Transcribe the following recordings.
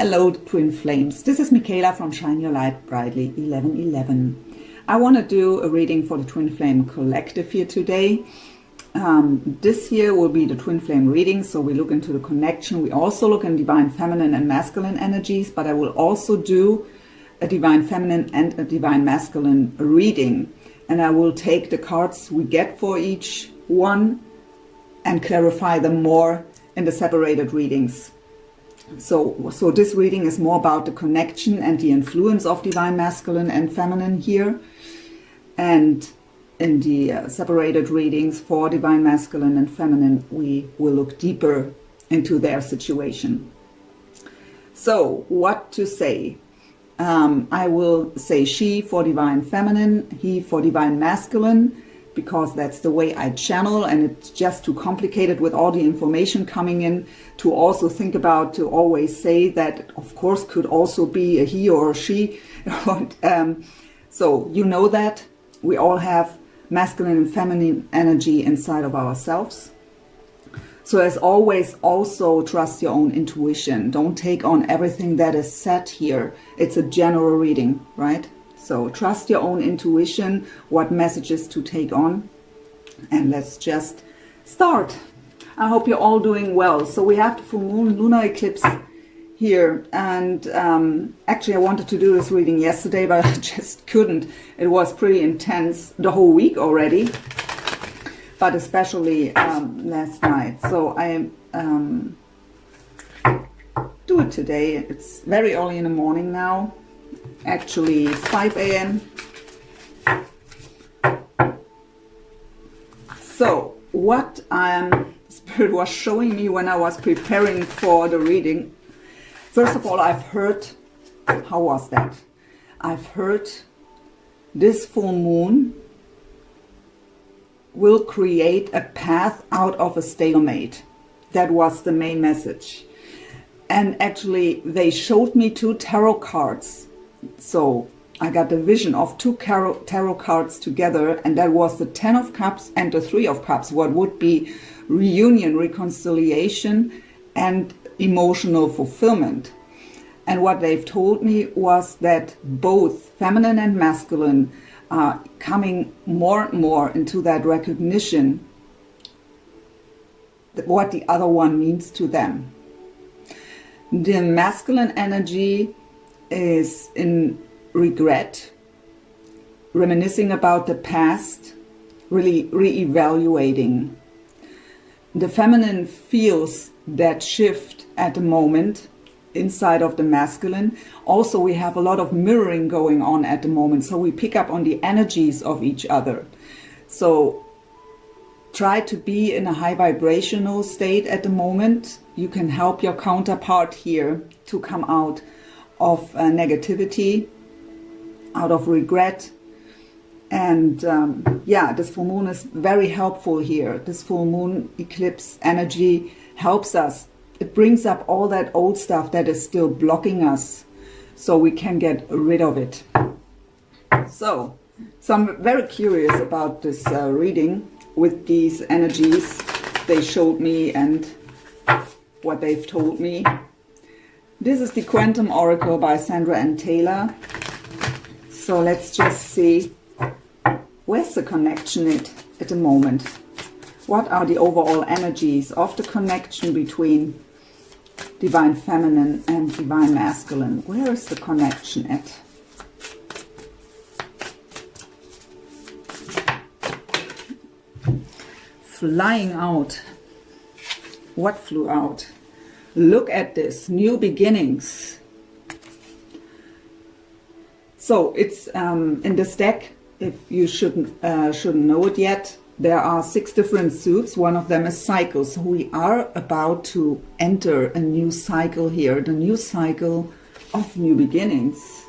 Hello Twin Flames, this is Michaela from Shine Your Light Brightly 1111. I want to do a reading for the Twin Flame Collective here today. This here will be the Twin Flame reading, so we look into the connection. We also look in Divine Feminine and Masculine energies, but I will also do a Divine Feminine and a Divine Masculine reading. And I will take the cards we get for each one and clarify them more in the separated readings. So this reading is more about the connection and the influence of Divine Masculine and Feminine here. And in the separated readings for Divine Masculine and Feminine, we will look deeper into their situation. So what to say? I will say she for Divine Feminine, he for Divine Masculine, because that's the way I channel, and it's just too complicated with all the information coming in to also think about, to always say that of course could also be a he or a she. So you know that we all have masculine and feminine energy inside of ourselves. So as always, also trust your own intuition. Don't take on everything that is said here. It's a general reading, right? So trust your own intuition, what messages to take on. And let's just start. I hope you're all doing well. So we have the full moon lunar eclipse here. And actually I wanted to do this reading yesterday, but I just couldn't. It was pretty intense the whole week already, but especially last night. So I do it today. It's very early in the morning now. Actually 5 a.m. So what Spirit was showing me when I was preparing for the reading, first of all, I've heard, how was that? I've heard this full moon will create a path out of a stalemate. That was the main message. And actually they showed me two tarot cards. So I got the vision of two tarot cards together, and that was the 10 of Cups and the 3 of Cups, what would be reunion, reconciliation, and emotional fulfillment. And what they've told me was that both feminine and masculine are coming more and more into that recognition that what the other one means to them. The masculine energy is in regret, reminiscing about the past, really re-evaluating. The feminine feels that shift at the moment inside of the masculine. Also, we have a lot of mirroring going on at the moment, so we pick up on the energies of each other. So try to be in a high vibrational state at the moment. You can help your counterpart here to come out of negativity, out of regret. And yeah, this full moon is very helpful here. This full moon eclipse energy helps us. It brings up all that old stuff that is still blocking us, so we can get rid of it. So I'm very curious about this reading with these energies they showed me and what they've told me. This is the Quantum Oracle by Sandra and Taylor. So let's just see, where's the connection at the moment? What are the overall energies of the connection between Divine Feminine and Divine Masculine? Where is the connection at? Flying out. What flew out? Look at this, new beginnings. So it's in this deck, if you shouldn't know it yet, there are 6 different suits. One of them is cycles. So we are about to enter a new cycle here, the new cycle of new beginnings.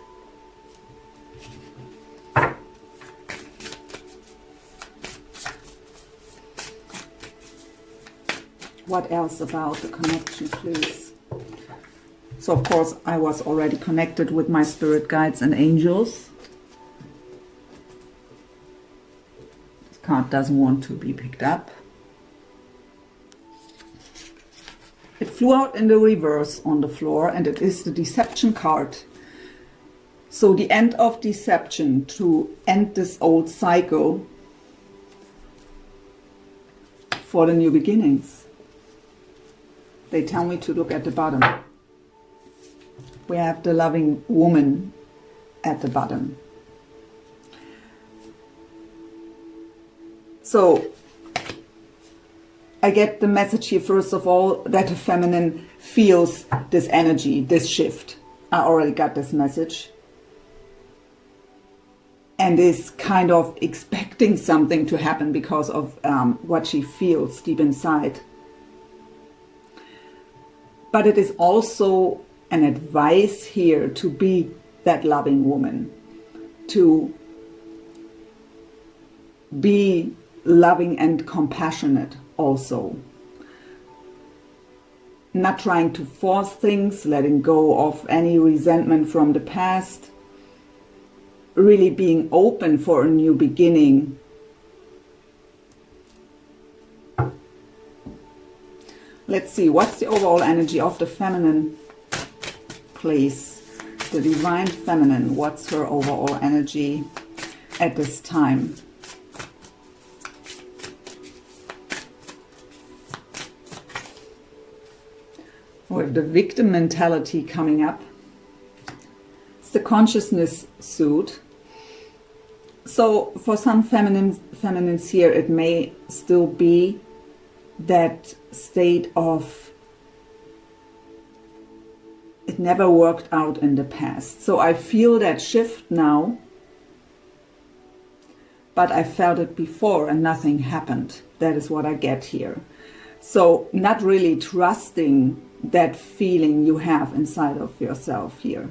What else about the connection, please? So of course I was already connected with my spirit guides and angels. This card doesn't want to be picked up. It flew out in the reverse on the floor, and it is the deception card. So the end of deception, to end this old cycle for the new beginnings. They tell me to look at the bottom. We have the loving woman at the bottom. So I get the message here, first of all, that the feminine feels this energy, this shift. I already got this message. And is kind of expecting something to happen because of what she feels deep inside. But it is also an advice here to be that loving woman, to be loving and compassionate also. Not trying to force things, letting go of any resentment from the past, really being open for a new beginning. Let's see, what's the overall energy of the feminine, please? The divine feminine, what's her overall energy at this time? With the victim mentality coming up. It's the consciousness suit. So for some feminines here, it may still be that state of it never worked out in the past. So I feel that shift now, but I felt it before and nothing happened. That is what I get here. So not really trusting that feeling you have inside of yourself here.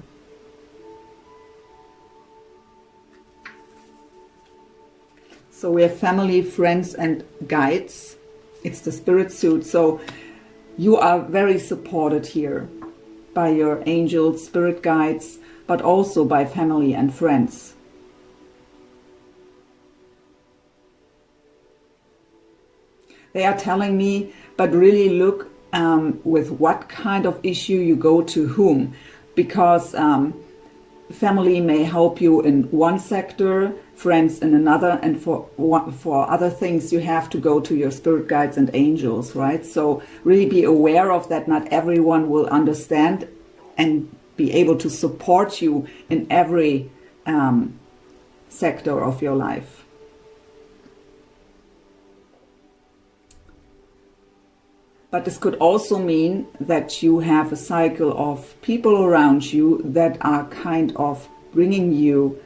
So we have family, friends and guides. It's the spirit suit. So you are very supported here by your angels, spirit guides, but also by family and friends. They are telling me, but really look with what kind of issue you go to whom, because family may help you in one sector, friends in another, and for other things you have to go to your spirit guides and angels, right? So really be aware of that. Not everyone will understand and be able to support you in every sector of your life. But this could also mean that you have a cycle of people around you that are kind of bringing you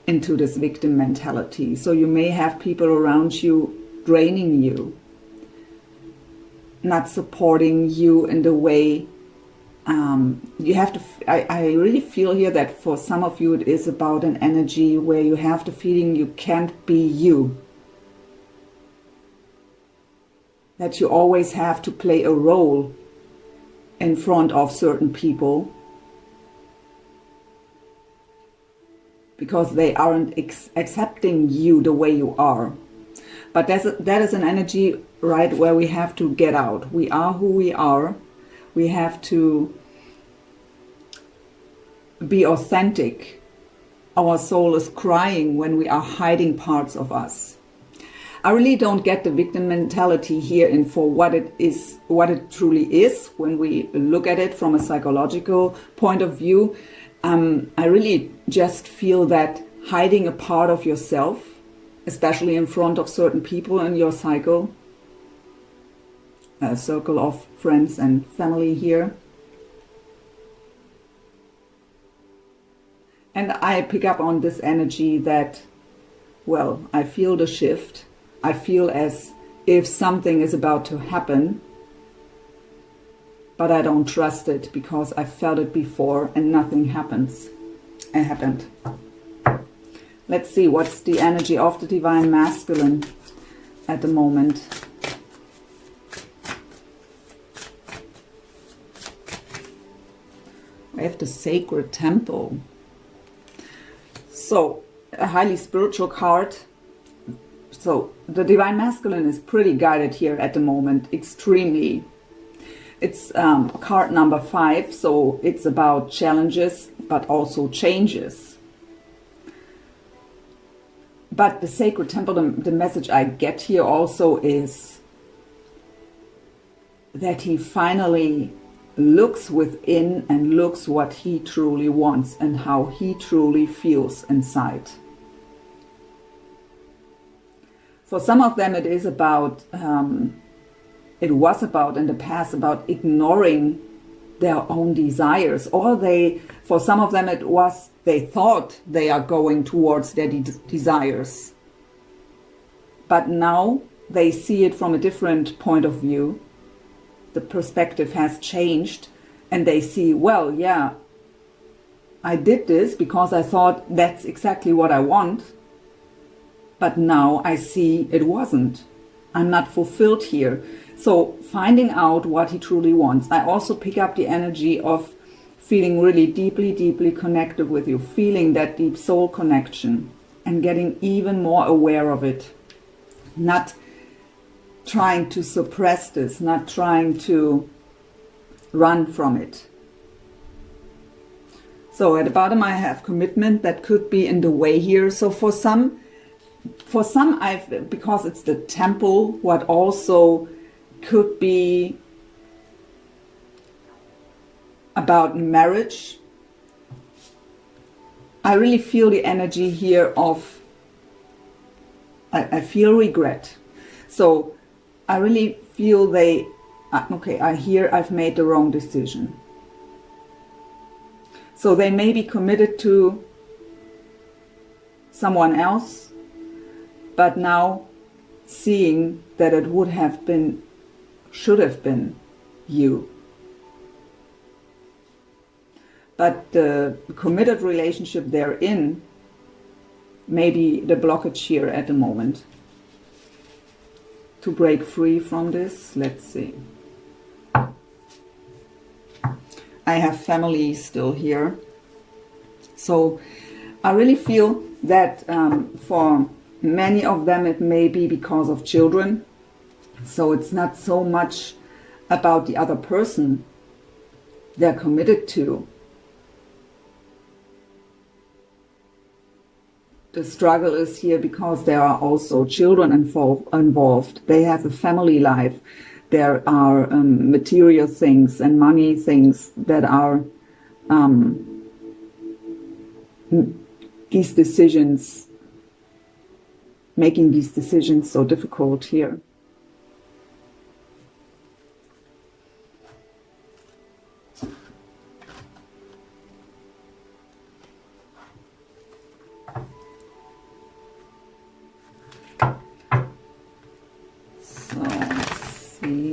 into this victim mentality. So you may have people around you draining you, not supporting you in the way you have to. I really feel here that for some of you it is about an energy where you have the feeling you can't be you. That you always have to play a role in front of certain people because they aren't accepting you the way you are. But that is an energy, right, where we have to get out. We are who we are. We have to be authentic. Our soul is crying when we are hiding parts of us. I really don't get the victim mentality here and for what it is, what it truly is when we look at it from a psychological point of view. I really just feel that hiding a part of yourself, especially in front of certain people in your cycle, a circle of friends and family here. And I pick up on this energy that, well, I feel the shift. I feel as if something is about to happen, but I don't trust it because I felt it before and nothing happens. It happened. Let's see, what's the energy of the divine masculine at the moment? We have the sacred temple. So, a highly spiritual card. So the divine masculine is pretty guided here at the moment, extremely. It's card number 5, so it's about challenges, but also changes. But the sacred temple, the message I get here also is that he finally looks within and looks what he truly wants and how he truly feels inside. For some of them it is about, it was about in the past about ignoring their own desires, or for some of them it was they thought they are going towards their desires. But now they see it from a different point of view. The perspective has changed and they see, well, yeah, I did this because I thought that's exactly what I want. But now I see it wasn't. I'm not fulfilled here. So finding out what he truly wants. I also pick up the energy of feeling really deeply, deeply connected with you, feeling that deep soul connection and getting even more aware of it. Not trying to suppress this, not trying to run from it. So at the bottom I have commitment that could be in the way here. So for some because it's the temple, what also could be about marriage. I really feel the energy here of, I feel regret. So I really feel I hear I've made the wrong decision. So they may be committed to someone else, but now seeing that it should have been you. But the committed relationship they're in may be the blockage here at the moment. To break free from this, let's see. I have family still here. So I really feel that for many of them it may be because of children. So it's not so much about the other person they're committed to. The struggle is here because there are also children involved. They have a family life. There are material things and money things that are these decisions, making these decisions so difficult here.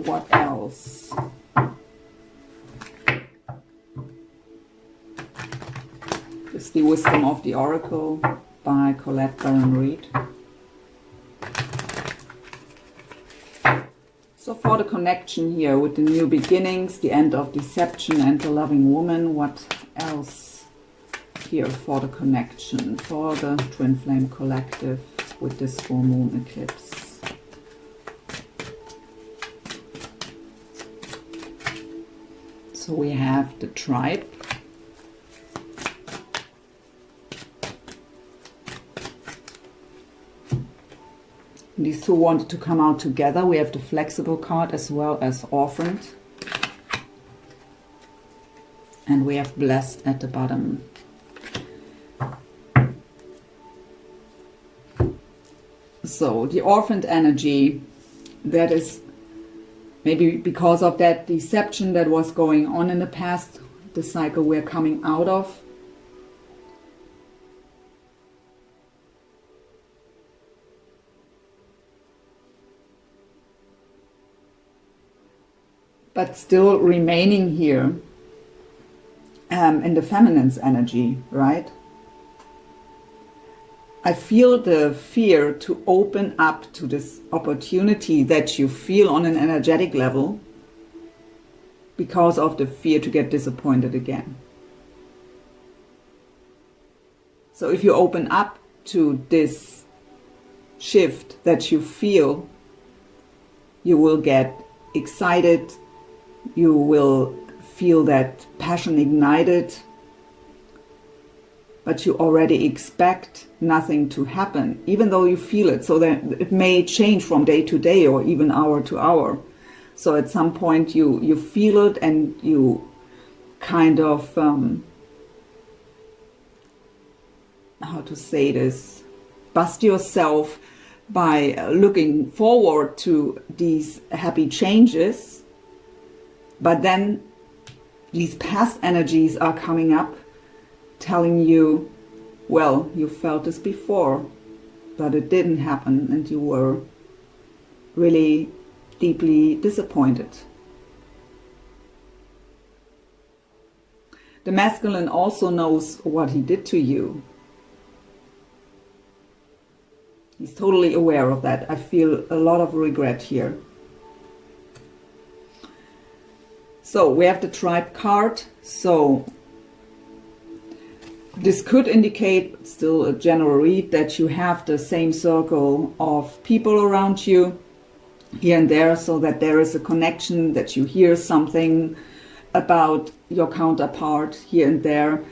What else? This is the Wisdom of the Oracle by Colette Baron Reid. So for the connection here with the new beginnings, the end of deception and the loving woman, what else here for the connection, for the Twin Flame Collective with this full moon eclipse? So we have the tribe. These two wanted to come out together. We have the flexible card as well as orphaned. And we have blessed at the bottom. So the orphaned energy, that is maybe because of that deception that was going on in the past, the cycle we're coming out of. But still remaining here in the feminine's energy, right? I feel the fear to open up to this opportunity that you feel on an energetic level because of the fear to get disappointed again. So if you open up to this shift that you feel, you will get excited You will feel that passion ignited, but you already expect nothing to happen, even though you feel it. So that it may change from day to day or even hour to hour. So at some point you feel it and you kind of, how to say this, bust yourself by looking forward to these happy changes. But then these past energies are coming up, telling you, well, you felt this before, but it didn't happen, and you were really deeply disappointed. The masculine also knows what he did to you. He's totally aware of that. I feel a lot of regret here. So we have the tribe card. So this could indicate, still a general read, that you have the same circle of people around you here and there, so that there is a connection, that you hear something about your counterpart here and there.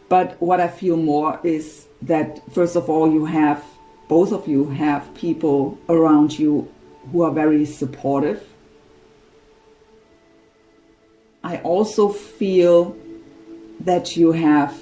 But what I feel more is that, first of all, you have, both of you have people around you who are very supportive. I also feel that you have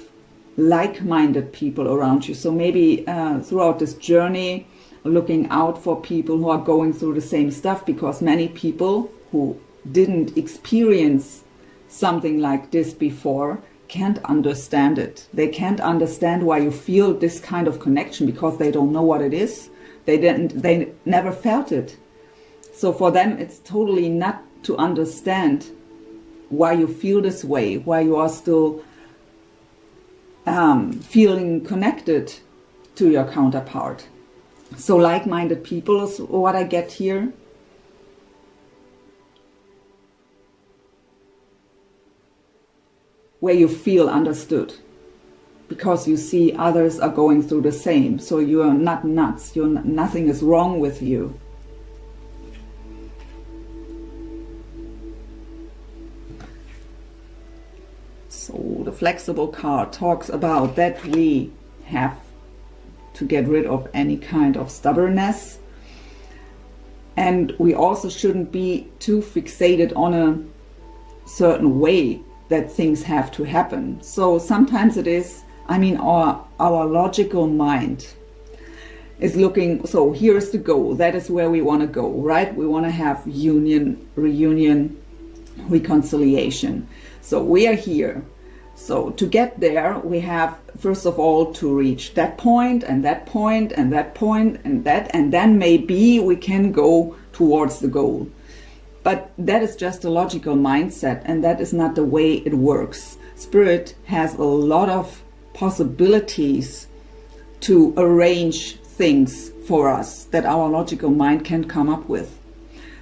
like-minded people around you. So maybe throughout this journey, looking out for people who are going through the same stuff, because many people who didn't experience something like this before can't understand it. They can't understand why you feel this kind of connection, because they don't know what it is. They never felt it. So for them, it's totally not to understand why you feel this way, why you are still feeling connected to your counterpart. So like-minded people is what I get here. Where you feel understood, because you see others are going through the same. So you are not nuts. Nothing is wrong with you. So the flexible card talks about that we have to get rid of any kind of stubbornness. And we also shouldn't be too fixated on a certain way that things have to happen. So sometimes it is, I mean, our logical mind is looking, so here's the goal, that is where we want to go, right? We want to have union, reunion, reconciliation. So we are here. So to get there, we have, first of all, to reach that point and that point and that point and that, and then maybe we can go towards the goal. But that is just a logical mindset, and that is not the way it works. Spirit has a lot of possibilities to arrange things for us that our logical mind can come up with.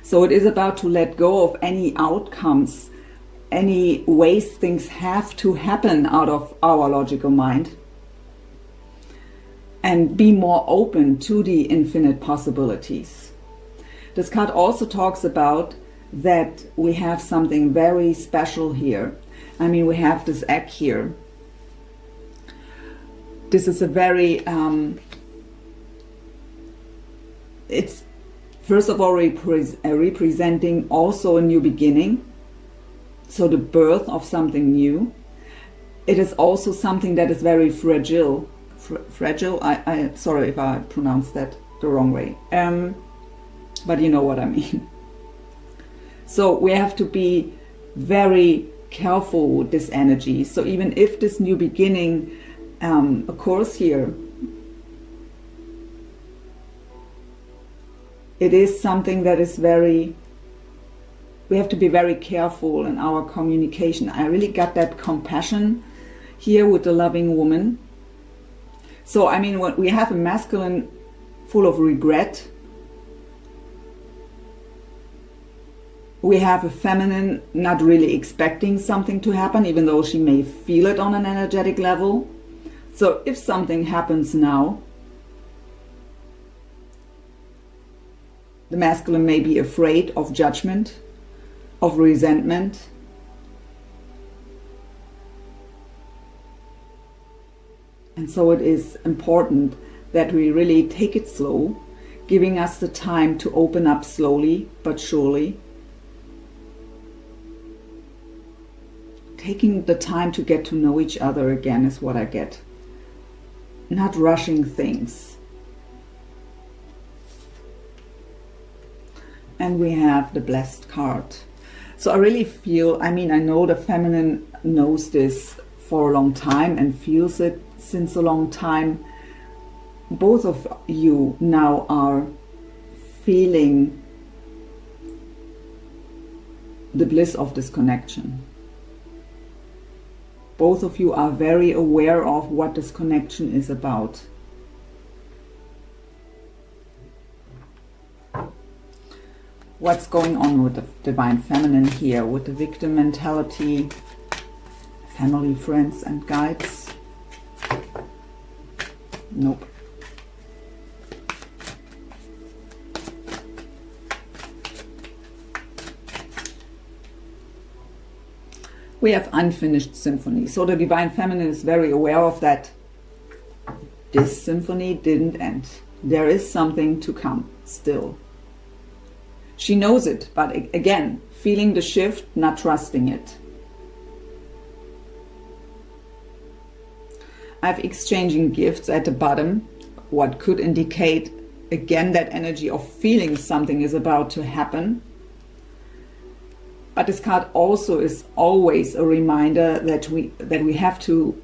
So it is about to let go of any outcomes, any ways things have to happen out of our logical mind, and be more open to the infinite possibilities. This card also talks about that we have something very special here. I mean, we have this egg here. This is a very, it's first of all representing also a new beginning. So the birth of something new. It is also something that is very fragile. Fragile, I sorry if I pronounced that the wrong way. But you know what I mean. So we have to be very careful with this energy. So even if this new beginning occurs here, it is something that is very, we have to be very careful in our communication. I really got that compassion here with the loving woman. So I mean, when we have a masculine full of regret, we have a feminine not really expecting something to happen, even though she may feel it on an energetic level. So if something happens now, the masculine may be afraid of judgment, of resentment. And so it is important that we really take it slow, giving us the time to open up slowly but surely. Taking the time to get to know each other again is what I get. Not rushing things. And we have the Blessed card. So I really feel, I know the feminine knows this for a long time and feels it since a long time. Both of you now are feeling the bliss of this connection. Both of you are very aware of what this connection is about. What's going on with the Divine Feminine here, with the victim mentality, family, friends and guides? Nope. We have unfinished symphony. So the Divine Feminine is very aware of that. This symphony didn't end. There is something to come still. She knows it, but again, feeling the shift, not trusting it. I have exchanging gifts at the bottom, what could indicate again that energy of feeling something is about to happen. But this card also is always a reminder that we have to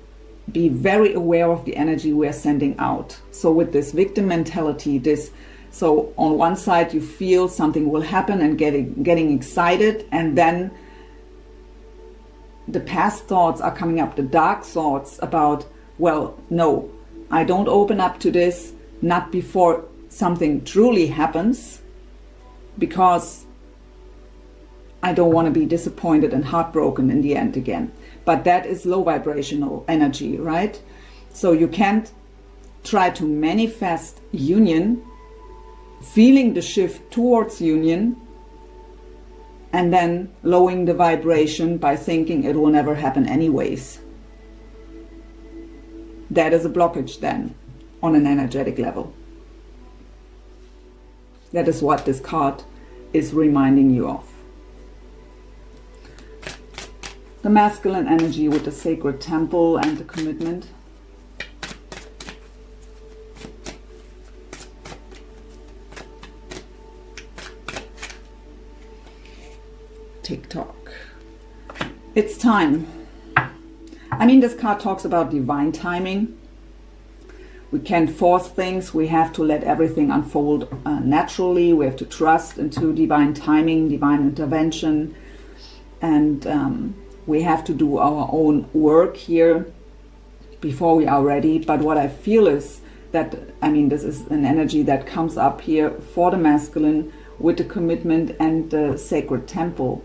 be very aware of the energy we are sending out. So with this victim mentality, so on one side you feel something will happen and getting excited, and then the past thoughts are coming up, the dark thoughts about, well, no, I don't open up to this, not before something truly happens, because I don't want to be disappointed and heartbroken in the end again. But that is low vibrational energy, right? So you can't try to manifest union, feeling the shift towards union, and then lowering the vibration by thinking it will never happen anyways. That is a blockage then, on an energetic level. That is what this card is reminding you of. The masculine energy with the sacred temple and the commitment. TikTok. It's time. This card talks about divine timing. We can't force things. We have to let everything unfold naturally. We have to trust into divine timing, divine intervention, and we have to do our own work here before we are ready. But what I feel is that, this is an energy that comes up here for the masculine with the commitment and the sacred temple.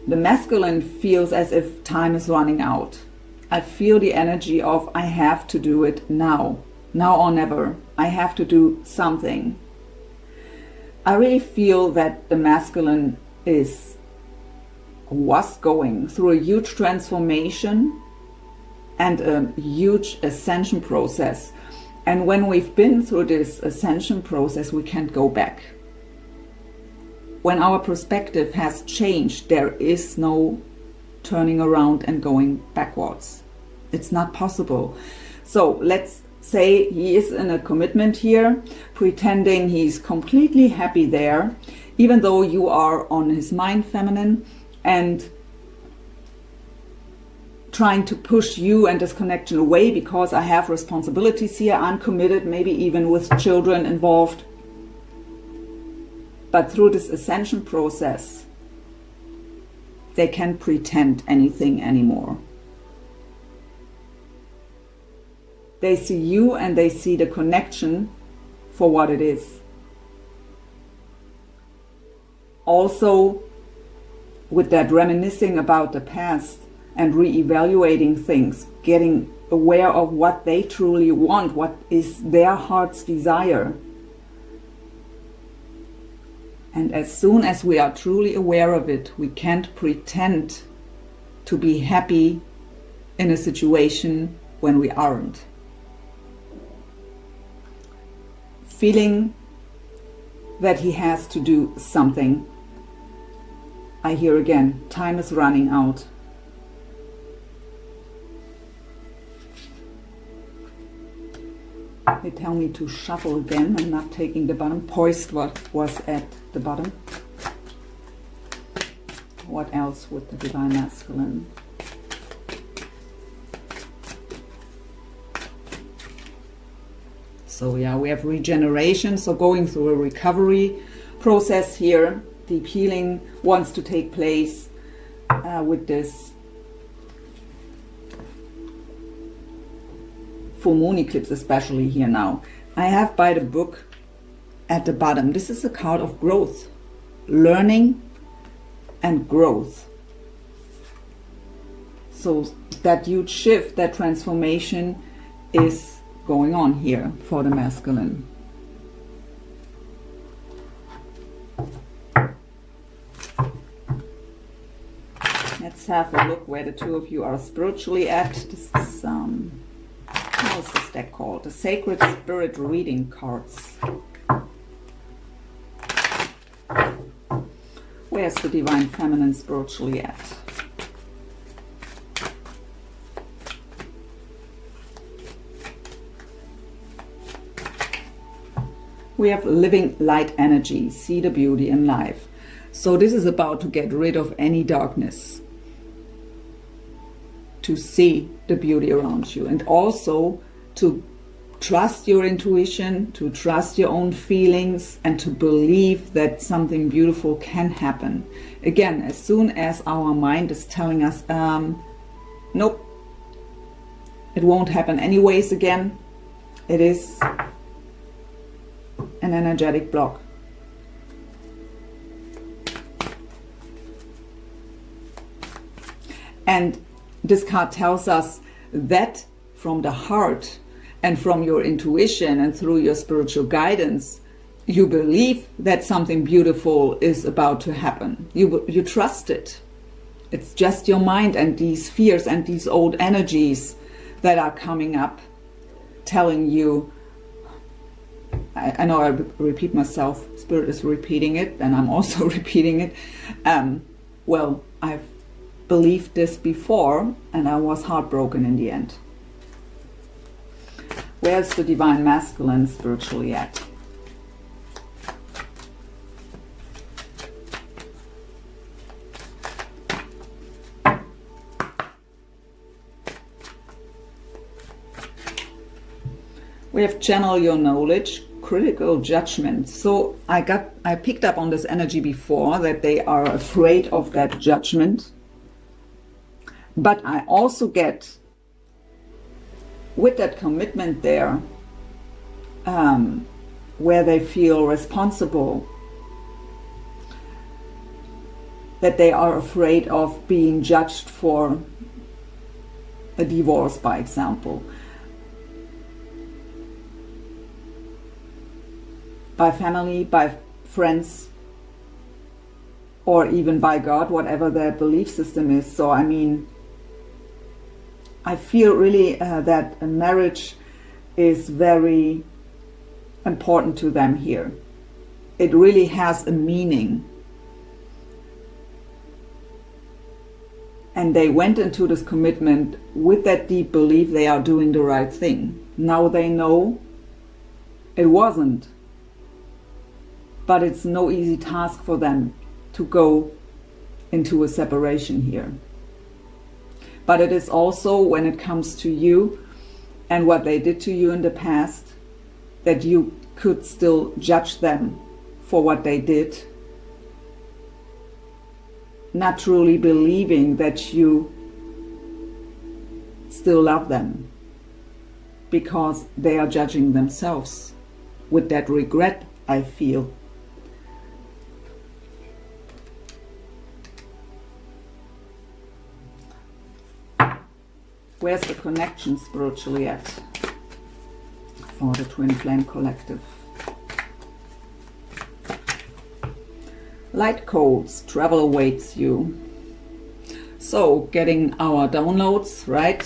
The masculine feels as if time is running out. I feel the energy of I have to do it now or never. I have to do something. I really feel that the masculine was going through a huge transformation and a huge ascension process. And when we've been through this ascension process, we can't go back. When our perspective has changed, there is no turning around and going backwards. It's not possible. So let's say he is in a commitment here, pretending he's completely happy there, even though you are on his mind feminine and trying to push you and this connection away because I have responsibilities here, I'm committed, maybe even with children involved. But through this ascension process, they can't pretend anything anymore. They see you and they see the connection for what it is. Also, with that reminiscing about the past and re-evaluating things, getting aware of what they truly want, what is their heart's desire. And as soon as we are truly aware of it, we can't pretend to be happy in a situation when we aren't. Feeling that he has to do something. I hear again, time is running out. They tell me to shuffle again. I'm not taking the bottom. Poised what was at the bottom. What else with the Divine Masculine? So yeah, we have regeneration. So going through a recovery process here. Deep healing wants to take place with this full moon eclipse, especially here now. I have by the book at the bottom. This is a card of growth, learning and growth. So that huge shift, that transformation is going on here for the masculine. Let's have a look where the two of you are spiritually at. This is how is this deck called? The Sacred Spirit Reading Cards. Where's the Divine Feminine spiritually at? We have living light energy, see the beauty in life. So this is about to get rid of any darkness, to see the beauty around you, and also to trust your intuition, to trust your own feelings, and to believe that something beautiful can happen. Again, as soon as our mind is telling us, nope, it won't happen anyways again, it is an energetic block. And this card tells us that from the heart and from your intuition and through your spiritual guidance, you believe that something beautiful is about to happen. You trust it. It's just your mind and these fears and these old energies that are coming up, telling you, I know I repeat myself, Spirit is repeating it, and I'm also repeating it. Well, I've believed this before, and I was heartbroken in the end. Where's the Divine Masculine spiritually at? We have channel your knowledge, critical judgment. So I picked up on this energy before, that they are afraid of that judgment. But I also get, with that commitment there, where they feel responsible, that they are afraid of being judged for a divorce, by example, by family, by friends, or even by God, whatever their belief system is. So I mean, I feel really that a marriage is very important to them here. It really has a meaning. And they went into this commitment with that deep belief they are doing the right thing. Now they know it wasn't. But it's no easy task for them to go into a separation here. But it is also, when it comes to you and what they did to you in the past, that you could still judge them for what they did, not truly believing that you still love them, because they are judging themselves with that regret, I feel. Where's the connection spiritually at for the Twin Flame Collective? light codes, travel awaits you. So getting our downloads, right?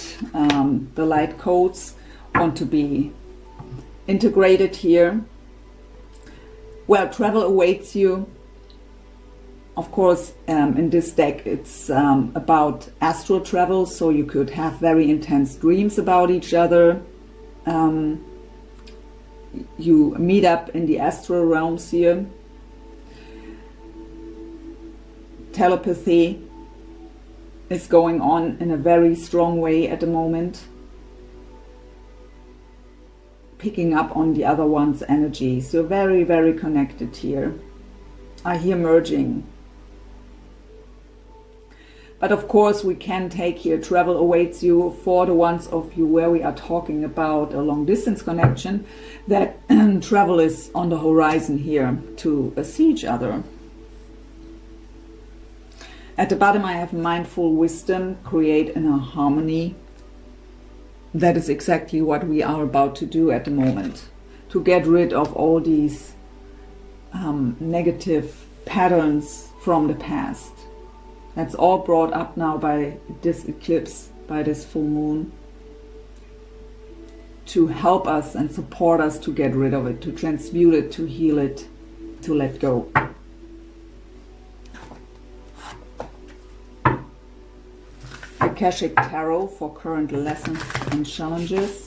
The light codes want to be integrated here. Well, travel awaits you. Of course, in this deck, it's about astral travel, so you could have very intense dreams about each other. You meet up in the astral realms here. Telepathy is going on in a very strong way at the moment. Picking up on the other one's energy. So very, very connected here. I hear merging. But of course we can take here travel awaits you for the ones of you where we are talking about a long distance connection, that travel is on the horizon here to see each other. At the bottom I have mindful wisdom, create inner harmony. That is exactly what we are about to do at the moment. To get rid of all these negative patterns from the past. That's all brought up now by this eclipse, by this full moon, to help us and support us to get rid of it, to transmute it, to heal it, to let go. Akashic Tarot for current lessons and challenges.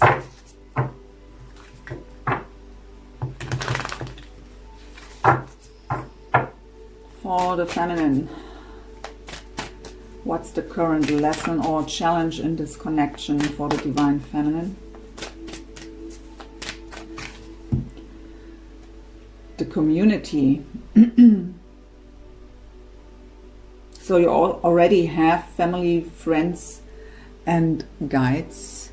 For the feminine. What's the current lesson or challenge in this connection for the divine feminine? The community. So you all already have family, friends, and guides.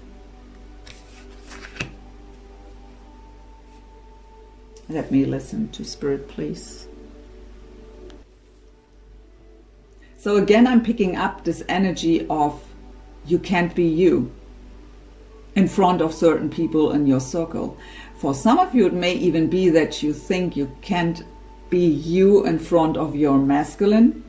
Let me listen to Spirit, please. So again, I'm picking up this energy of you can't be you in front of certain people in your circle. For some of you, it may even be that you think you can't be you in front of your masculine.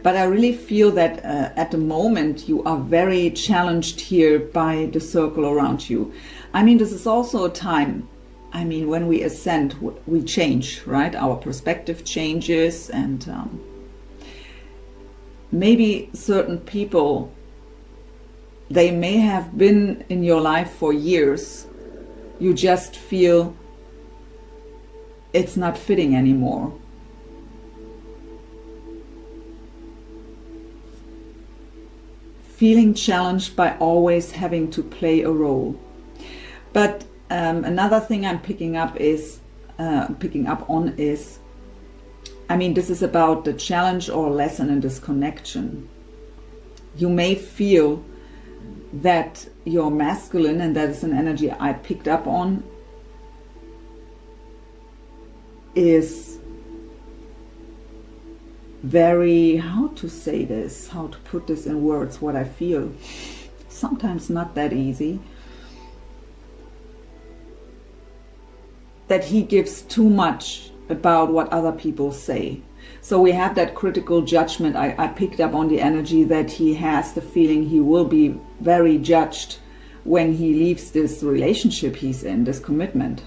But I really feel that at the moment you are very challenged here by the circle around you. I mean, this is also a time, I mean, when we ascend, we change, right? Our perspective changes, and maybe certain people, they may have been in your life for years. You just feel it's not fitting anymore. Feeling challenged by always having to play a role. But another thing I'm picking up on is, I mean, this is about the challenge or lesson in this connection. You may feel that your masculine, and that is an energy I picked up on, is very, how to say this, how to put this in words, what I feel. Sometimes not that easy. That he gives too much about what other people say. So we have that critical judgment. I picked up on the energy that he has the feeling he will be very judged when he leaves this relationship he's in, this commitment.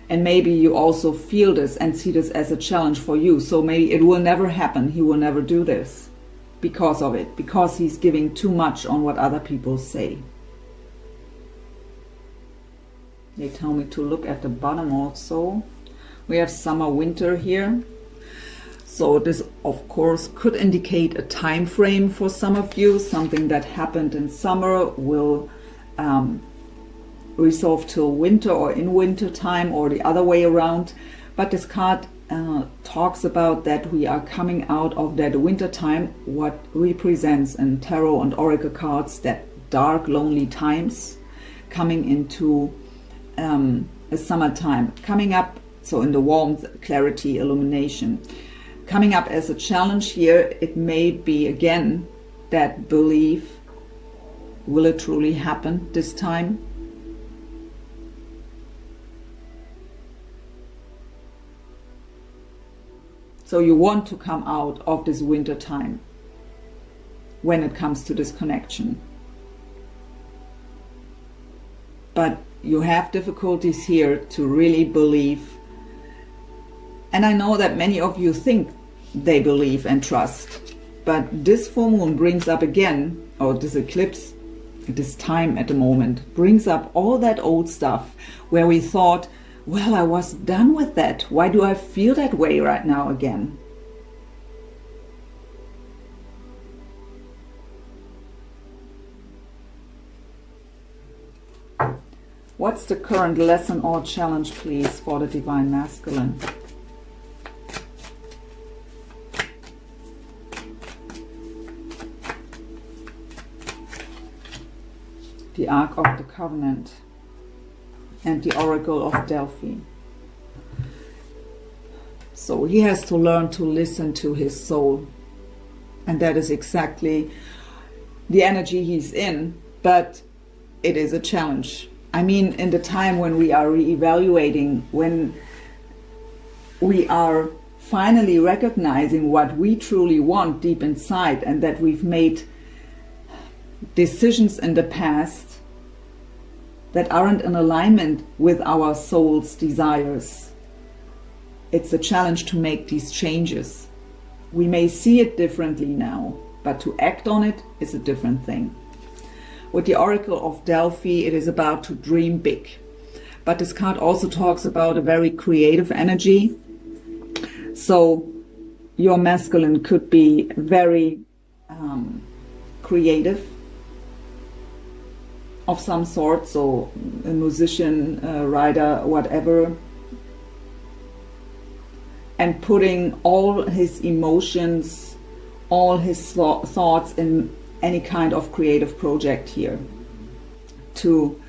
And maybe you also feel this and see this as a challenge for you. So maybe it will never happen. He will never do this because of it, because he's giving too much on what other people say. They tell me to look at the bottom also. We have summer, winter here. So this, of course, could indicate a time frame for some of you. Something that happened in summer will resolve till winter, or in winter time, or the other way around. But this card talks about that we are coming out of that winter time, what represents in tarot and oracle cards that dark, lonely times, coming into a summertime, coming up, so in the warmth, clarity, illumination. Coming up as a challenge here, it may be again that belief, will it truly happen this time? So you want to come out of this winter time when it comes to this connection. But you have difficulties here to really believe. And I know that many of you think they believe and trust. But this full moon brings up again, or this eclipse, this time at the moment, brings up all that old stuff where we thought, well, I was done with that. Why do I feel that way right now again? What's the current lesson or challenge, please, for the Divine Masculine? The Ark of the Covenant and the Oracle of Delphi. So he has to learn to listen to his soul. And that is exactly the energy he's in. But it is a challenge. I mean, in the time when we are reevaluating, when we are finally recognizing what we truly want deep inside, and that we've made decisions in the past that aren't in alignment with our soul's desires. It's a challenge to make these changes. We may see it differently now, but to act on it is a different thing. With the Oracle of Delphi, it is about to dream big. But this card also talks about a very creative energy. So your masculine could be very creative of some sort, so a musician, a writer, whatever, and putting all his emotions, all his thoughts in any kind of creative project here to,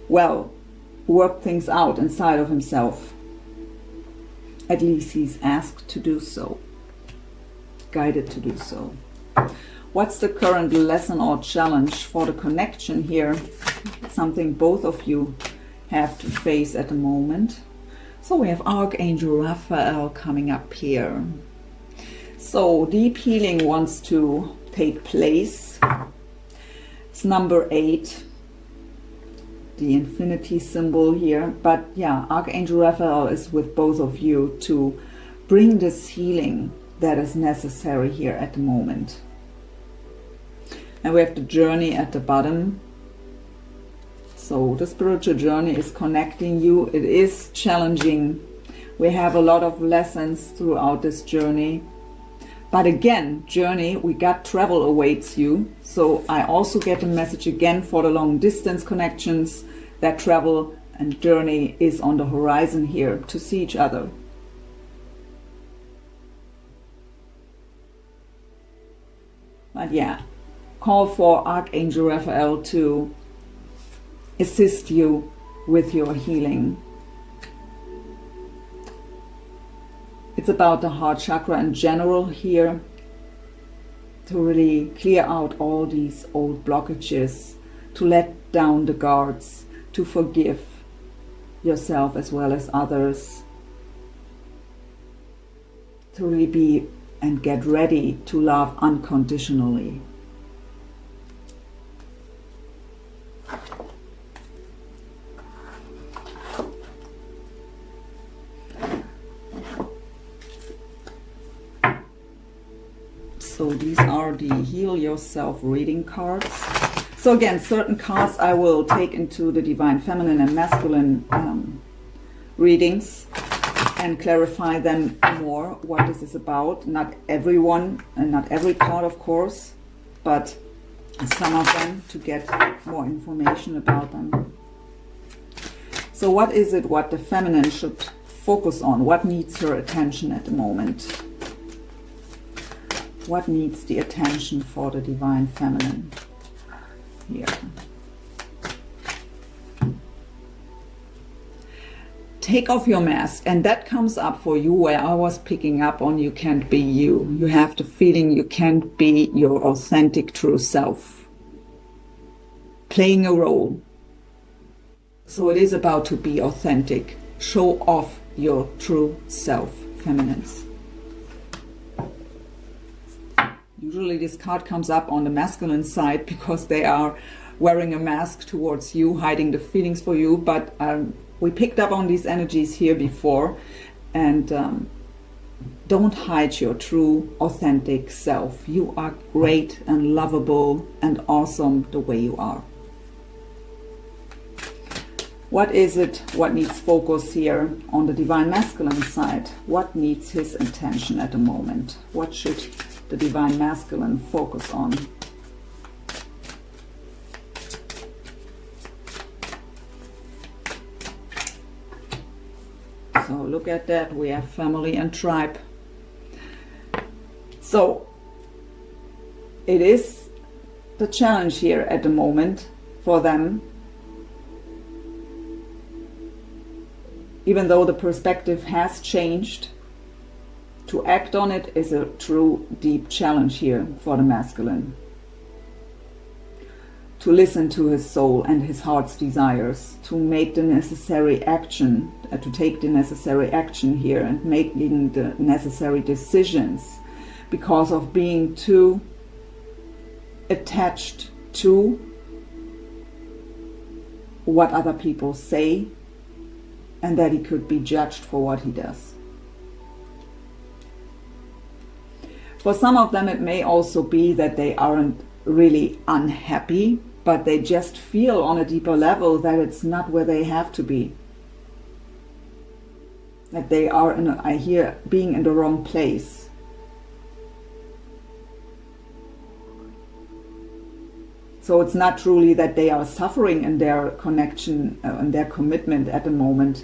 well, work things out inside of himself. At least he's asked to do so, guided to do so. What's the current lesson or challenge for the connection here? Something both of you have to face at the moment. So we have Archangel Raphael coming up here. So deep healing wants to take place. It's number 8, the infinity symbol here. But yeah, Archangel Raphael is with both of you to bring this healing that is necessary here at the moment. And we have the journey at the bottom. So the spiritual journey is connecting you. It is challenging. We have a lot of lessons throughout this journey. But again, journey, we got travel awaits you. So I also get a message again for the long distance connections that travel and journey is on the horizon here to see each other. But yeah, call for Archangel Raphael to assist you with your healing. It's about the heart chakra in general here, to really clear out all these old blockages, to let down the guards, to forgive yourself as well as others, to really be and get ready to love unconditionally. So these are the Heal Yourself reading cards. So again, certain cards I will take into the Divine Feminine and Masculine readings and clarify them more, what this is about. Not everyone and not every card, of course, but some of them to get more information about them. So what is it what the feminine should focus on? What needs her attention at the moment? What needs the attention for the Divine Feminine here? Take off your mask, and that comes up for you where I was picking up on you can't be you. You have the feeling you can't be your authentic true self, playing a role. So it is about to be authentic. Show off your true self, feminines. usually this card comes up on the masculine side because they are wearing a mask towards you, hiding the feelings for you. But we picked up on these energies here before, and don't hide your true, authentic self. You are great and lovable and awesome the way you are. What is it? What needs focus here on the divine masculine side? What needs his attention at the moment? What should the divine masculine focus on? So look at that. We have family and tribe. So it is the challenge here at the moment for them. Even though the perspective has changed, to act on it is a true deep challenge here for the masculine. To listen to his soul and his heart's desires, to make the necessary action, to take the necessary action here and making the necessary decisions, because of being too attached to what other people say, and that he could be judged for what he does. For some of them, it may also be that they aren't really unhappy, but they just feel on a deeper level that it's not where they have to be. That they are, I hear, being in the wrong place. So it's not truly that they are suffering in their connection and their commitment at the moment.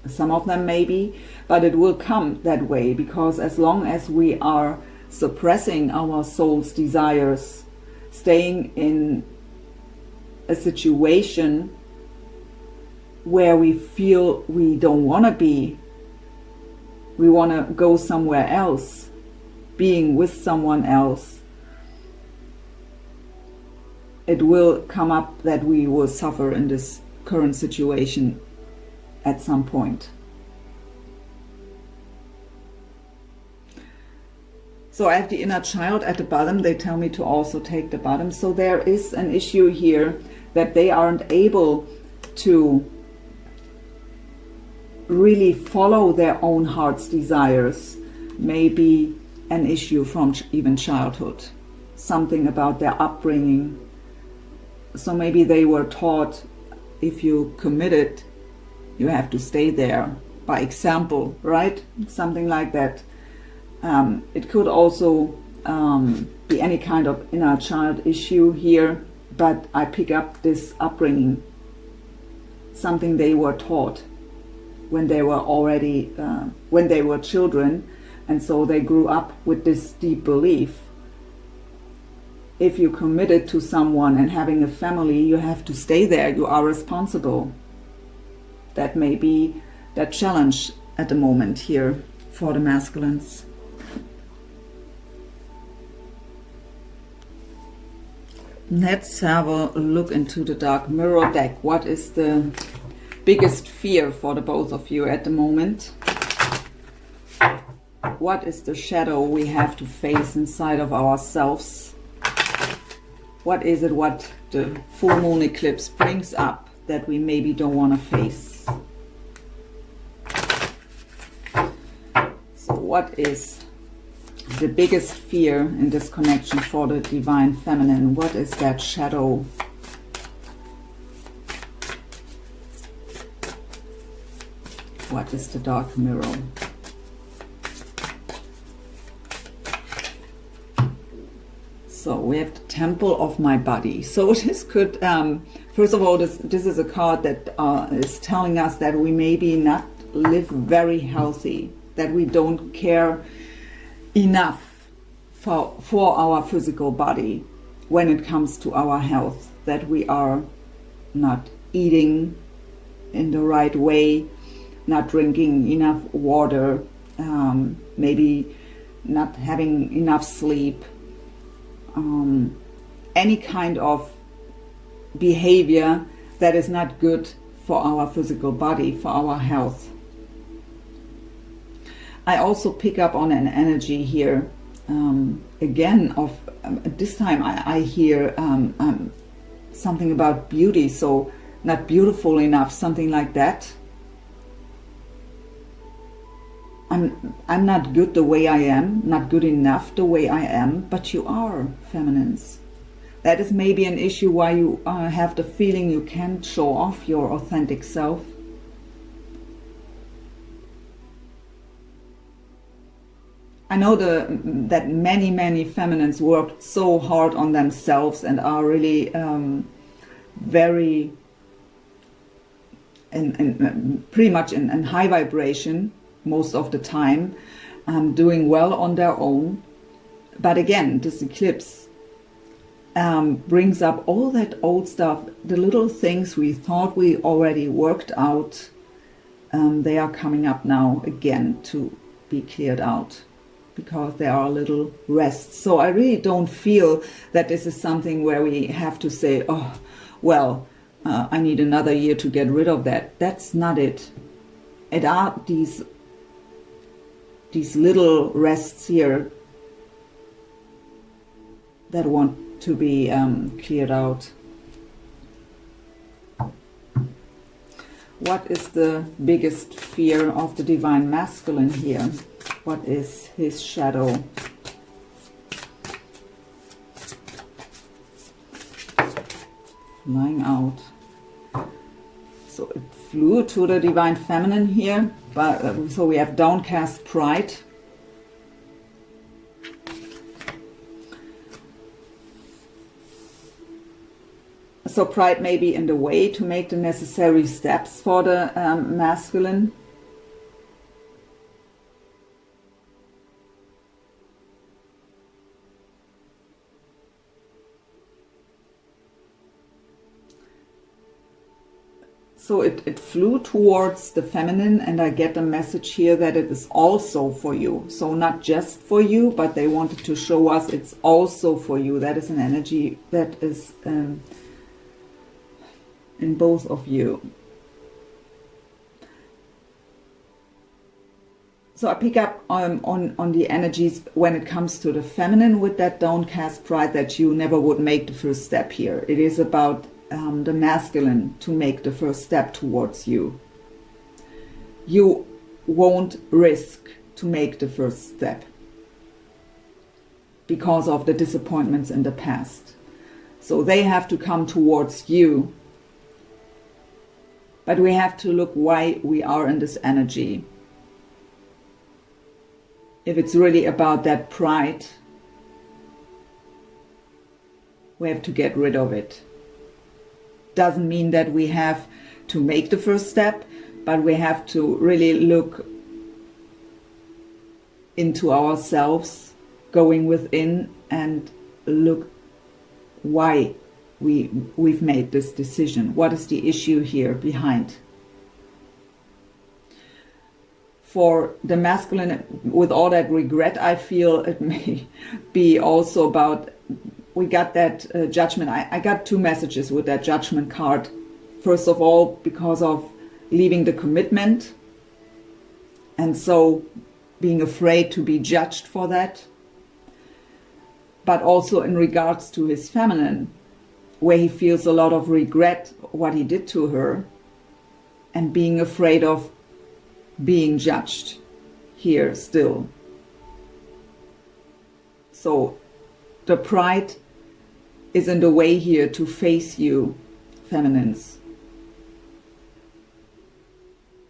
Some of them maybe, but it will come that way, because as long as we are suppressing our soul's desires, staying in a situation where we feel we don't want to be, we want to go somewhere else, being with someone else, it will come up that we will suffer in this current situation at some point. So I have the inner child at the bottom. They tell me to also take the bottom. So there is an issue here that they aren't able to really follow their own heart's desires. Maybe an issue from even childhood, something about their upbringing. So maybe they were taught, if you committed, you have to stay there, by example, right? Something like that. It could also be any kind of inner child issue here, but I pick up this upbringing, something they were taught when they were already, when they were children. And so they grew up with this deep belief. If you committed to someone and having a family, you have to stay there. You are responsible. That may be that challenge at the moment here for the masculines. Let's have a look into the dark mirror deck. What is the biggest fear for the both of you at the moment? What is the shadow we have to face inside of ourselves? What is it what the full moon eclipse brings up that we maybe don't want to face? So what is the biggest fear in this connection for the divine feminine? What is that shadow? What is the dark mirror? So we have the temple of my body. So this could, first of all, this is a card that is telling us that we maybe not live very healthy, that we don't care enough for our physical body when it comes to our health, that we are not eating in the right way, not drinking enough water, maybe not having enough sleep, any kind of behavior that is not good for our physical body, for our health. I also pick up on an energy here, again, of this time I hear something about beauty, so not beautiful enough, something like that. I'm not good the way I am, not good enough the way I am, but you are, feminines. That is maybe an issue why you have the feeling you can't show off your authentic self. I know that many feminines worked so hard on themselves and are really very pretty much in high vibration most of the time, doing well on their own. But again, this eclipse brings up all that old stuff, the little things we thought we already worked out. They are coming up now again to be cleared out, because there are little rests. So I really don't feel that this is something where we have to say, oh, well, I need another year to get rid of that. That's not it. It are these little rests here that want to be cleared out. What is the biggest fear of the divine masculine here? What is his shadow? Flying out. So it flew to the divine feminine here, but so we have downcast pride. So pride may be in the way to make the necessary steps for the masculine. So it flew towards the feminine, and I get a message here that it is also for you. So not just for you, but they wanted to show us it's also for you. That is an energy that is in both of you. So I pick up on the energies when it comes to the feminine with that downcast pride, that you never would make the first step here. It is about the masculine to make the first step towards you. You won't risk to make the first step because of the disappointments in the past. So they have to come towards you. But we have to look why we are in this energy. If it's really about that pride, we have to get rid of it. Doesn't mean that we have to make the first step, but we have to really look into ourselves, going within, and look why we've made this decision. What is the issue here behind? For the masculine, with all that regret, I feel it may be also about, we got that judgment. I got two messages with that judgment card. First of all, because of leaving the commitment, and so being afraid to be judged for that. But also in regards to his feminine, where he feels a lot of regret what he did to her, and being afraid of being judged here still. So the pride is in the way here to face you, feminines,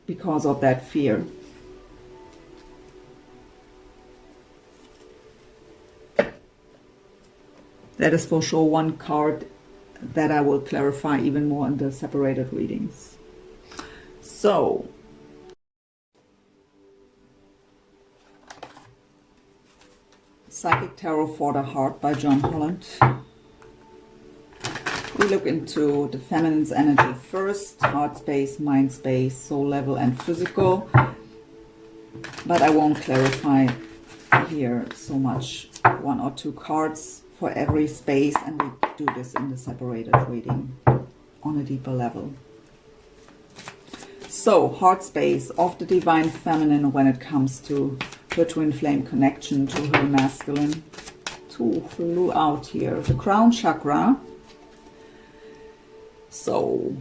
because of that fear. That is for sure one card that I will clarify even more in the separated readings. So, Psychic Tarot for the Heart by John Holland. We look into the feminine's energy first, heart space, mind space, soul level, and physical. But I won't clarify here so much, one or two cards for every space, and we do this in the separated reading on a deeper level. So, heart space of the Divine Feminine when it comes to her twin flame connection to her masculine. Two flew out here. The crown chakra. So,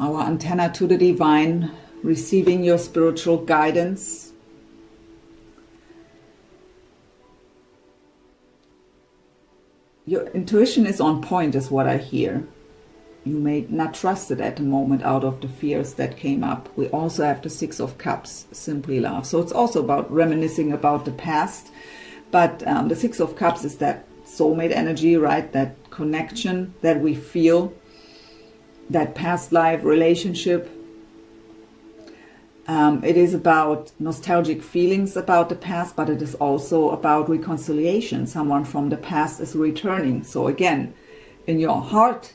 our antenna to the divine, receiving your spiritual guidance. Your intuition is on point, is what I hear. You may not trust it at the moment out of the fears that came up. We also have the Six of Cups, simply love. So it's also about reminiscing about the past. But the Six of Cups is that soulmate energy, right? That connection that we feel, that past life relationship. It is about nostalgic feelings about the past, but it is also about reconciliation. Someone from the past is returning. So again, in your heart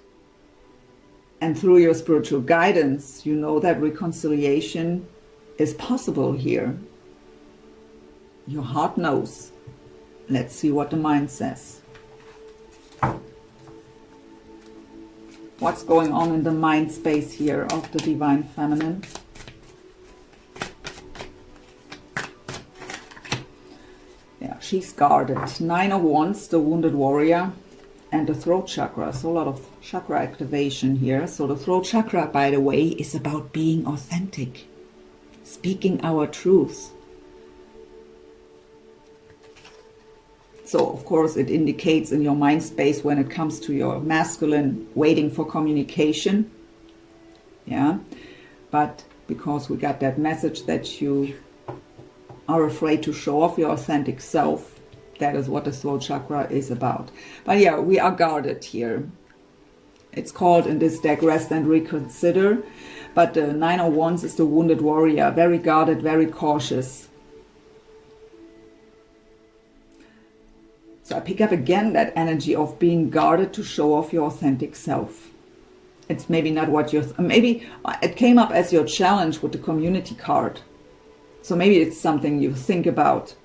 and through your spiritual guidance, you know that reconciliation is possible here. Your heart knows. Let's see what the mind says. What's going on in the mind space here of the Divine Feminine? Yeah, she's guarded. Nine of Wands, the Wounded Warrior, and the throat chakra. So a lot of chakra activation here. So the throat chakra, by the way, is about being authentic, speaking our truth. So of course it indicates in your mind space when it comes to your masculine, waiting for communication. Yeah, but because we got that message that you are afraid to show off your authentic self, that is what the throat chakra is about. But yeah, we are guarded here. It's called in this deck Rest and Reconsider. But the Nine of Wands is the Wounded Warrior. Very guarded, very cautious. So I pick up again that energy of being guarded to show off your authentic self. It's maybe not what you're... Maybe it came up as your challenge with the community card. So maybe it's something you think about.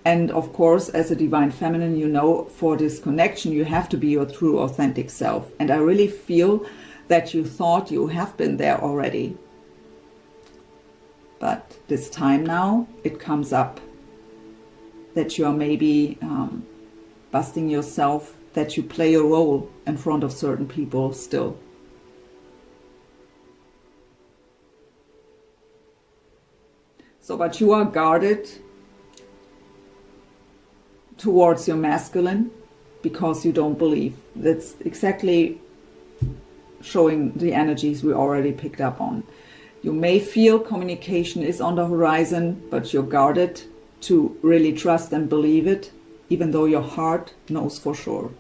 And of course, as a Divine Feminine, you know, for this connection, you have to be your true authentic self. And I really feel that you thought you have been there already. But this time now, it comes up that you are maybe busting yourself, that you play a role in front of certain people still. So, but you are guarded towards your masculine because you don't believe. That's exactly showing the energies we already picked up on. You may feel communication is on the horizon, but you're guarded to really trust and believe it, even though your heart knows for sure.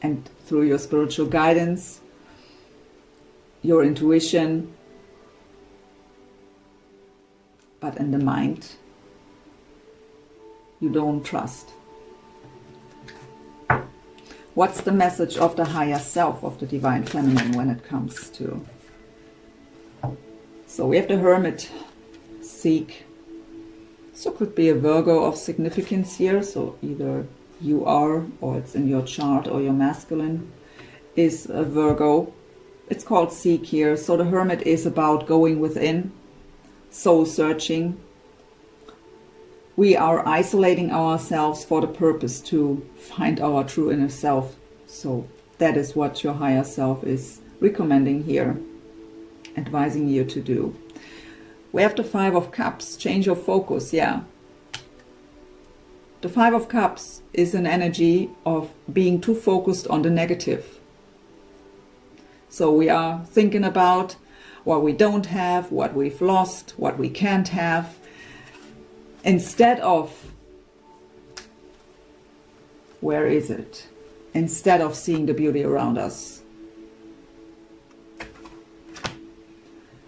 And through your spiritual guidance, your intuition, but in the mind, you don't trust. What's the message of the higher self of the Divine Feminine when it comes to... So we have the Hermit, seek. So could be a Virgo of significance here. So either you are, or it's in your chart, or your masculine is a Virgo. It's called seek here. So the Hermit is about going within, soul searching. We are isolating ourselves for the purpose to find our true inner self. So that is what your higher self is recommending here, advising you to do. We have the Five of Cups, change your focus, yeah. The Five of Cups is an energy of being too focused on the negative. So we are thinking about what we don't have, what we've lost, what we can't have, instead of, where is it? Instead of seeing the beauty around us.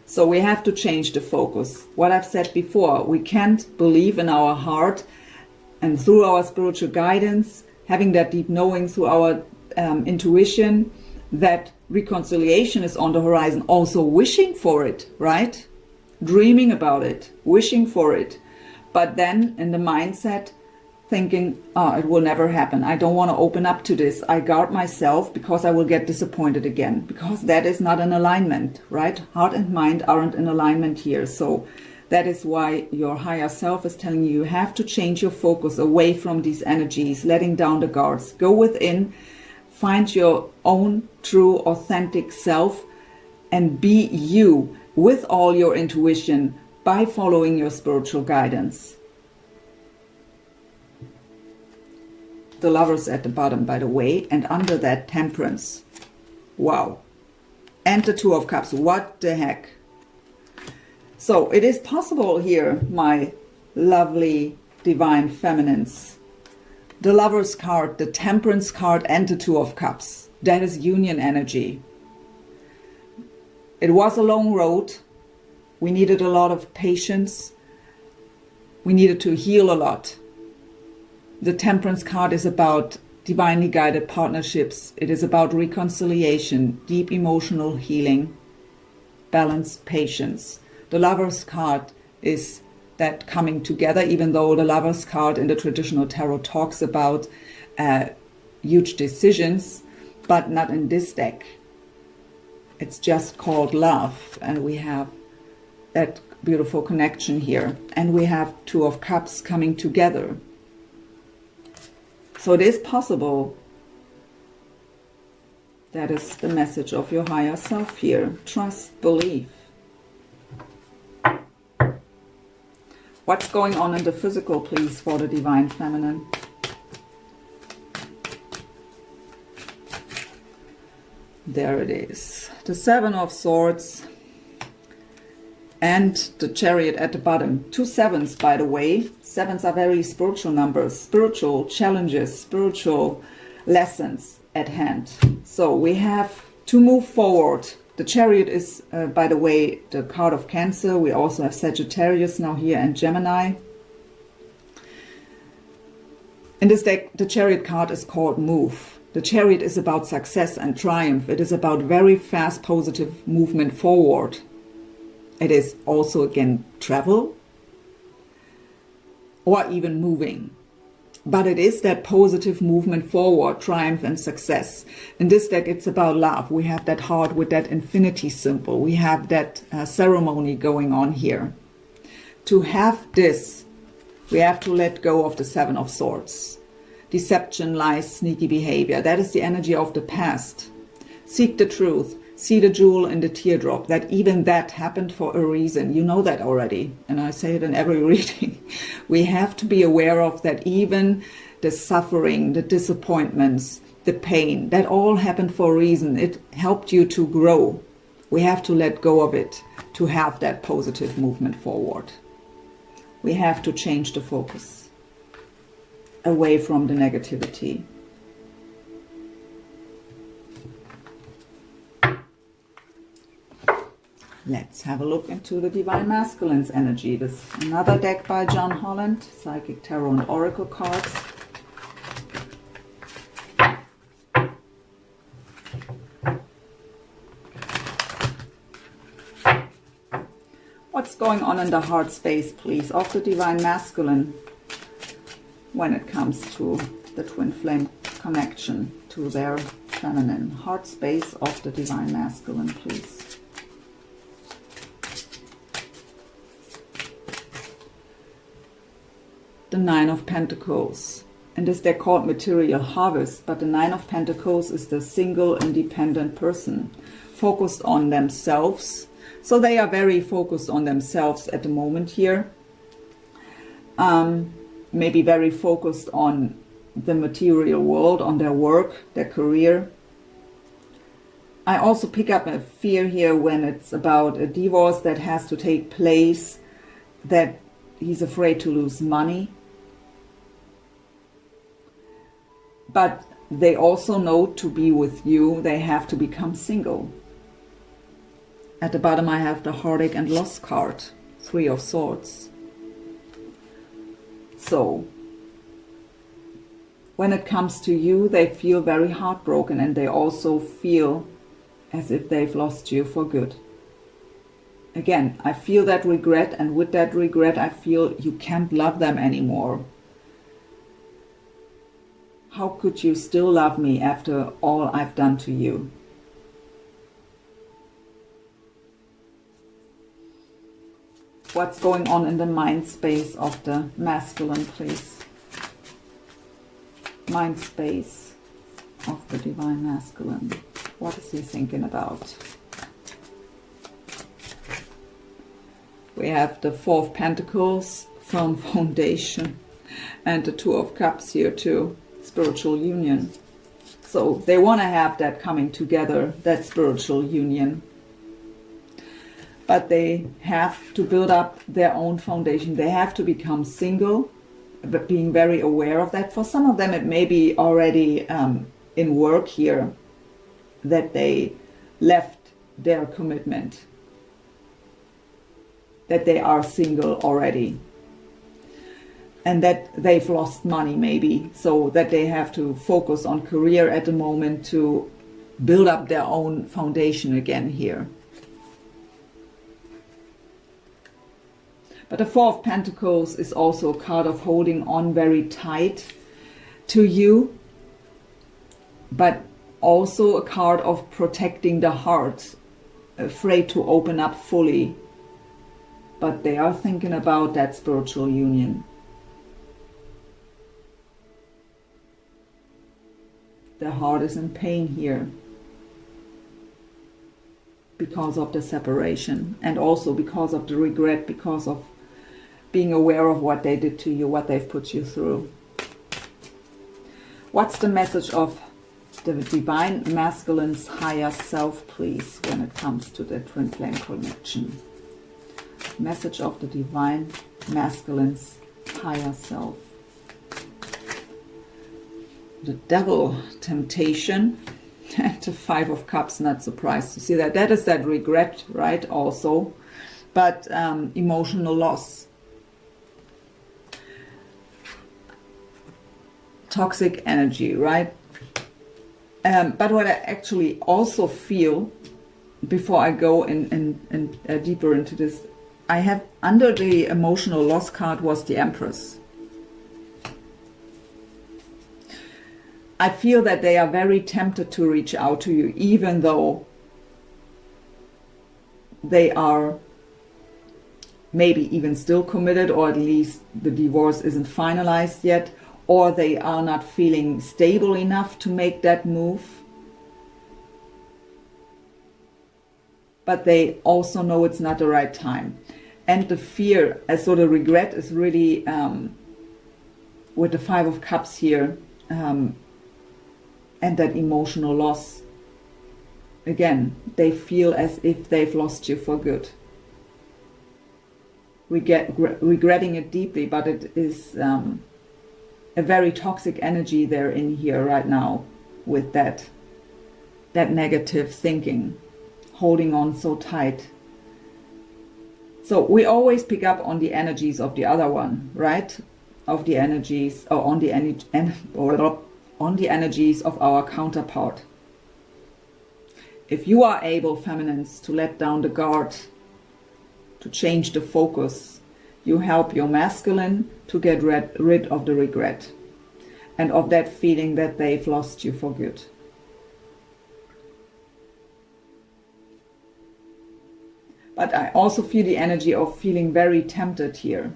So we have to change the focus. What I've said before, we can't believe in our heart and through our spiritual guidance, having that deep knowing through our intuition, that reconciliation is on the horizon, also wishing for it, right? Dreaming about it, wishing for it. But then in the mindset, thinking, oh, it will never happen. I don't want to open up to this. I guard myself because I will get disappointed again, because that is not an alignment, right? Heart and mind aren't in alignment here. So that is why your higher self is telling you have to change your focus away from these energies, letting down the guards. Go within, find your own true, authentic self, and be you with all your intuition by following your spiritual guidance. The Lovers at the bottom, by the way, and under that, Temperance. Wow. And the Two of Cups. What the heck? So it is possible here, my lovely divine feminines. The Lovers card, the Temperance card, and the Two of Cups. That is union energy. It was a long road. We needed a lot of patience. We needed to heal a lot. The Temperance card is about divinely guided partnerships. It is about reconciliation, deep emotional healing, balance, patience. The Lovers card is that coming together, even though the Lovers card in the traditional tarot talks about huge decisions, but not in this deck. It's just called love, and we have that beautiful connection here. And we have Two of Cups coming together. So it is possible. That is the message of your higher self here. Trust, believe. What's going on in the physical, please, for the divine feminine? There it is. The Seven of Swords and the Chariot at the bottom. 2 sevens, by the way. Sevens are very spiritual numbers, spiritual challenges, spiritual lessons at hand. So we have to move forward. The Chariot is, by the way, the card of Cancer. We also have Sagittarius now here and Gemini. In this deck, the Chariot card is called Move. The Chariot is about success and triumph. It is about very fast, positive movement forward. It is also, again, travel or even moving. But it is that positive movement forward, triumph and success. In this deck, it's about love. We have that heart with that infinity symbol. We have that ceremony going on here. To have this, we have to let go of the Seven of Swords. Deception, lies, sneaky behavior. That is the energy of the past. Seek the truth. See the jewel in the teardrop. That even that happened for a reason. You know that already. And I say it in every reading. We have to be aware of that even the suffering, the disappointments, the pain, that all happened for a reason. It helped you to grow. We have to let go of it to have that positive movement forward. We have to change the focus away from the negativity. Let's have a look into the Divine Masculine's energy. This is another deck by John Holland, Psychic Tarot and Oracle cards. What's going on in the heart space, please, of the Divine Masculine when it comes to the twin flame connection to their feminine? Heart space of the Divine Masculine, please. The Nine of Pentacles. And this they're called Material Harvest, but the Nine of Pentacles is the single independent person, focused on themselves. So they are very focused on themselves at the moment here. Maybe very focused on the material world, on their work, their career. I also pick up a fear here when it's about a divorce that has to take place, that he's afraid to lose money. But they also know to be with you, they have to become single. At the bottom I have the Heartache and Loss card, Three of Swords. So, when it comes to you, they feel very heartbroken, and they also feel as if they've lost you for good. Again, I feel that regret, and with that regret I feel you can't love them anymore. How could you still love me after all I've done to you? What's going on in the mind space of the masculine, please? Mind space of the divine masculine. What is he thinking about? We have the Four of Pentacles, firm foundation, and the Two of Cups here too, spiritual union. So they want to have that coming together, that spiritual union. But they have to build up their own foundation. They have to become single, but being very aware of that. For some of them, it may be already in work here that they left their commitment, that they are single already, and that they've lost money maybe, so that they have to focus on career at the moment to build up their own foundation again here. But the Four of Pentacles is also a card of holding on very tight to you, but also a card of protecting the heart, afraid to open up fully. But they are thinking about that spiritual union. Their heart is in pain here because of the separation, and also because of the regret, because of being aware of what they did to you, what they've put you through. What's the message of the divine masculine's higher self, please, when it comes to the twin flame connection? Message of the divine masculine's higher self. The Devil, temptation, and the Five of Cups. Not surprised to see that. That is that regret, right, also, but emotional loss. Toxic energy, right? But what I actually also feel, before I go in deeper into this, I have under the emotional loss card was the Empress. I feel that they are very tempted to reach out to you, even though they are maybe even still committed, or at least the divorce isn't finalized yet, or they are not feeling stable enough to make that move. But they also know it's not the right time. And the fear, so the regret is really, with the Five of Cups here, and that emotional loss. Again, they feel as if they've lost you for good. We get regretting it deeply, but it is a very toxic energy they're in here right now, with that negative thinking, holding on so tight. So we always pick up on the energies of the other one, right? Of the energies, or on the energies of our counterpart. If you are able, feminines, to let down the guard, to change the focus, you help your masculine to get rid of the regret and of that feeling that they've lost you for good. But I also feel the energy of feeling very tempted here.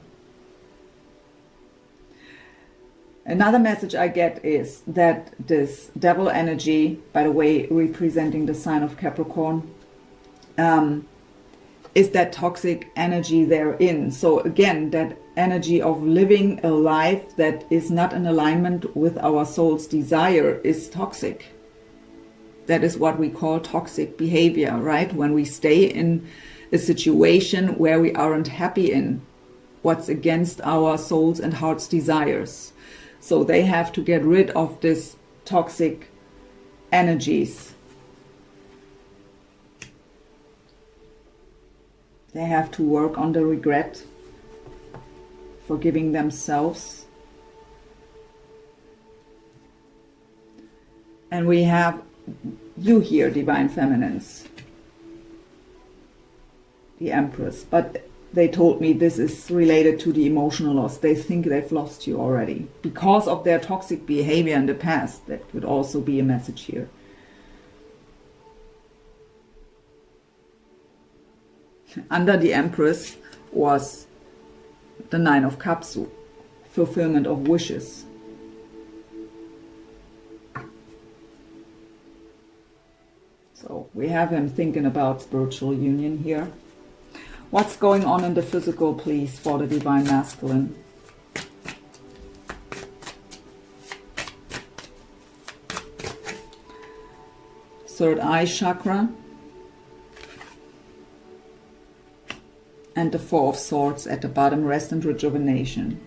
Another message I get is that this Devil energy, by the way, representing the sign of Capricorn, is that toxic energy therein. So again, that energy of living a life that is not in alignment with our soul's desire is toxic. That is what we call toxic behavior, right? When we stay in a situation where we aren't happy in, what's against our soul's and heart's desires. So they have to get rid of this toxic energies. They have to work on the regret, forgiving themselves. And we have you here, divine feminines, the Empress. But they told me this is related to the emotional loss. They think they've lost you already because of their toxic behavior in the past. That could also be a message here. Under the Empress was the Nine of Cups, fulfillment of wishes. So we have him thinking about spiritual union here. What's going on in the physical, please, for the Divine Masculine? Third eye chakra. And the Four of Swords at the bottom, rest and rejuvenation.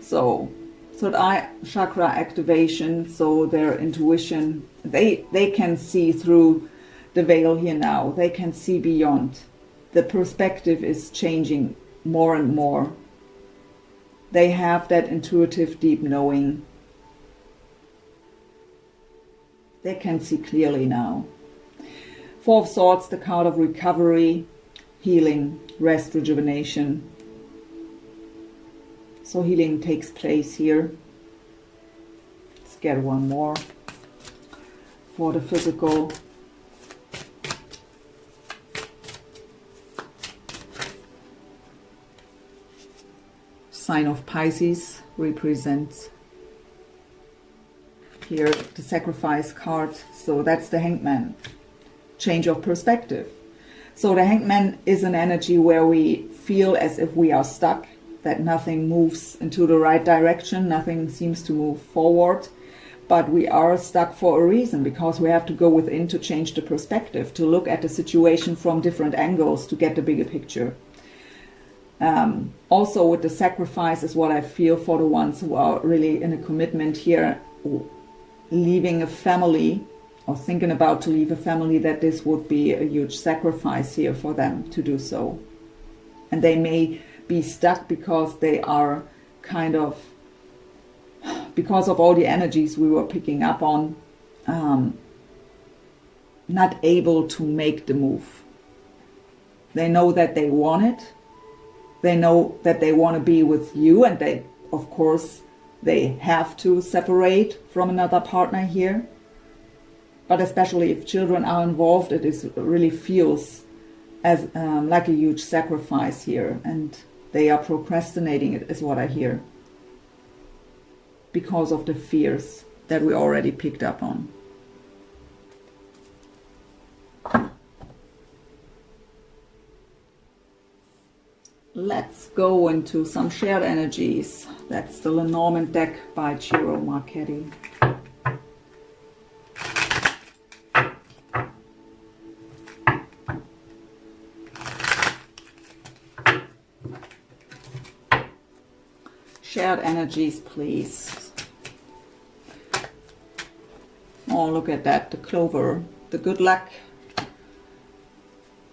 So, third eye chakra activation, so their intuition, they can see through the veil here now. They can see beyond. The perspective is changing more and more. They have that intuitive deep knowing. They can see clearly now. Four of Swords, the card of recovery, healing, rest, rejuvenation. So healing takes place here. Let's get one more for the physical. Sign of Pisces represents here the sacrifice card. So that's the Hangman. Change of perspective. So the Hangman is an energy where we feel as if we are stuck, that nothing moves into the right direction, nothing seems to move forward, but we are stuck for a reason, because we have to go within to change the perspective, to look at the situation from different angles to get the bigger picture. Also with the sacrifice is what I feel for the ones who are really in a commitment here, leaving a family or thinking about to leave a family, that this would be a huge sacrifice here for them to do so. And they may be stuck because they are kind of, because of all the energies we were picking up on, not able to make the move. They know that they want it. They know that they want to be with you, and they, of course, they have to separate from another partner here. But especially if children are involved, it really feels as like a huge sacrifice here, and they are procrastinating it, is what I hear, because of the fears that we already picked up on. Let's go into some shared energies. That's the Lenormand deck by Ciro Marchetti. Shared energies, please. Oh, look at that, the clover, the good luck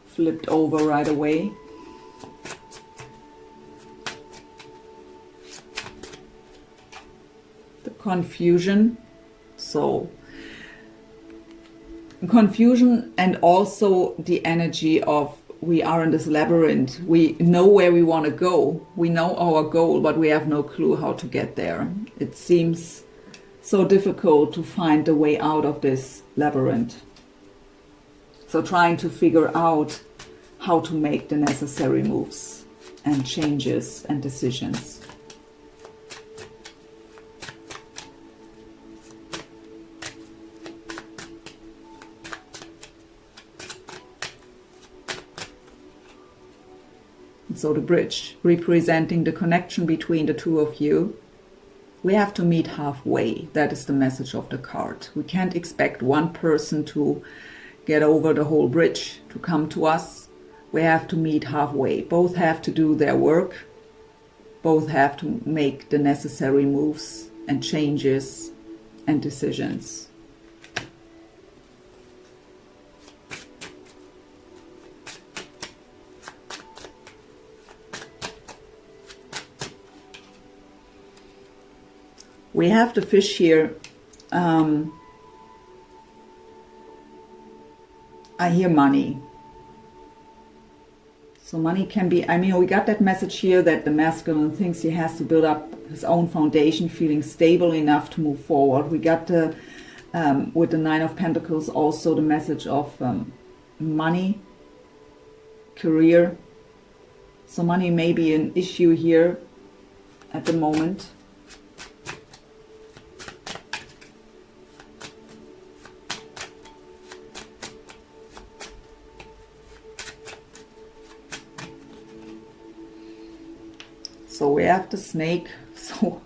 flipped over right away. The confusion, so confusion, and also the energy of we are in this labyrinth. We know where we want to go. We know our goal, but we have no clue how to get there. It seems so difficult to find the way out of this labyrinth. So trying to figure out how to make the necessary moves and changes and decisions. So the bridge, representing the connection between the two of you. We have to meet halfway. That is the message of the card. We can't expect one person to get over the whole bridge, to come to us. We have to meet halfway. Both have to do their work. Both have to make the necessary moves and changes and decisions. We have the fish here. I hear money. So money can be, I mean, we got that message here that the masculine thinks he has to build up his own foundation, feeling stable enough to move forward. We got the, with the Nine of Pentacles, also the message of money, career. So money may be an issue here at the moment. So we have the snake. So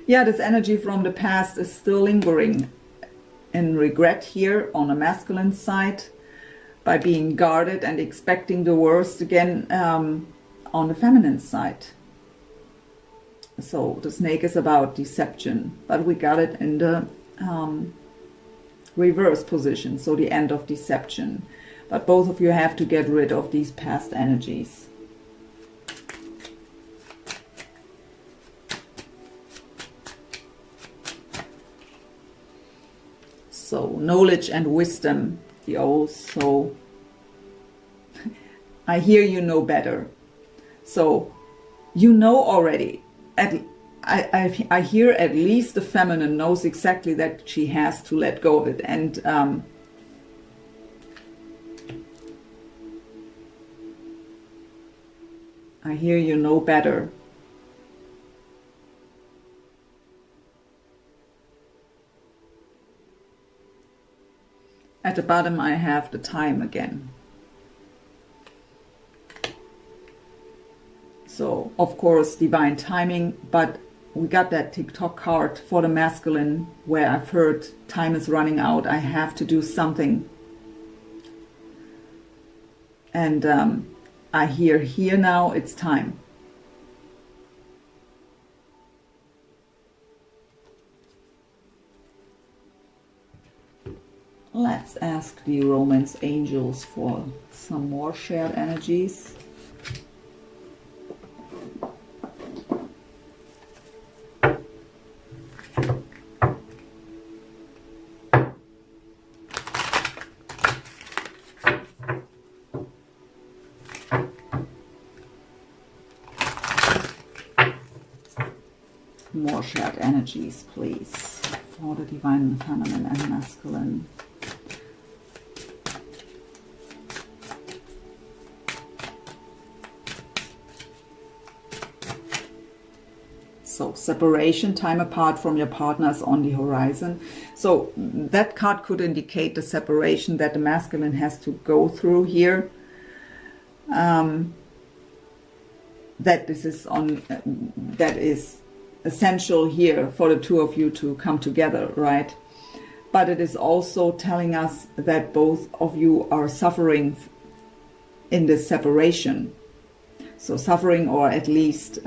yeah, this energy from the past is still lingering in regret here on the masculine side, by being guarded and expecting the worst again on the feminine side. So the snake is about deception, but we got it in the reverse position, so the end of deception. But both of you have to get rid of these past energies. So knowledge and wisdom, the old soul. I hear you know better. So you know already. I hear at least the feminine knows exactly that she has to let go of it. And I hear you know better. At the bottom I have the time again. So of course divine timing, but we got that TikTok card for the masculine where I've heard time is running out, I have to do something. And I hear here now it's time. Let's ask the romance angels for some more shared energies. More shared energies, please, for the divine feminine and masculine. So separation, time apart from your partners on the horizon. So that card could indicate the separation that the masculine has to go through here. That this is on, that is essential here for the two of you to come together, right? But it is also telling us that both of you are suffering in this separation. So suffering, or at least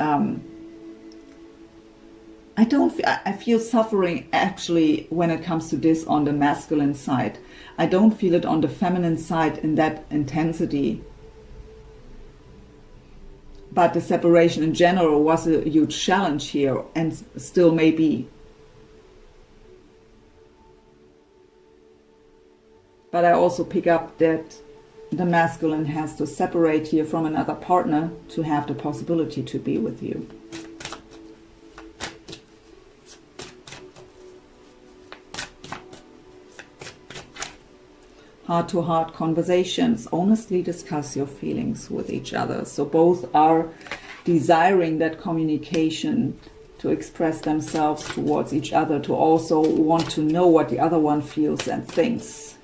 I feel suffering actually when it comes to this on the masculine side. I don't feel it on the feminine side in that intensity. But the separation in general was a huge challenge here, and still may be. But I also pick up that the masculine has to separate here from another partner to have the possibility to be with you. Heart-to-heart conversations. Honestly discuss your feelings with each other. So both are desiring that communication, to express themselves towards each other, to also want to know what the other one feels and thinks.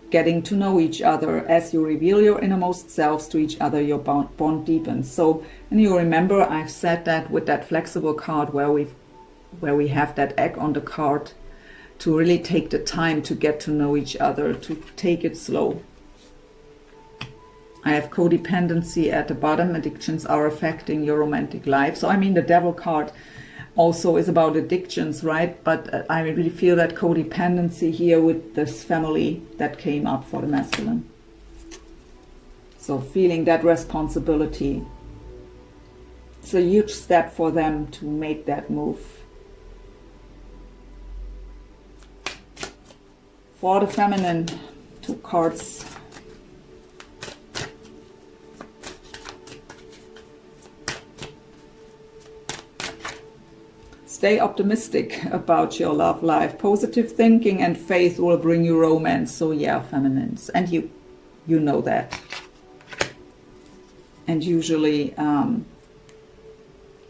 Getting to know each other. As you reveal your innermost selves to each other, your bond deepens. So, and you remember I've said that with that flexible card where we have that egg on the card, to really take the time to get to know each other, to take it slow. I have codependency at the bottom. Addictions are affecting your romantic life. So I mean the Devil card also is about addictions, right? But I really feel that codependency here with this family that came up for the masculine. So feeling that responsibility. It's a huge step for them to make that move. For the feminine, to cards. Stay optimistic about your love life. Positive thinking and faith will bring you romance. So yeah, feminines. And you know that. And usually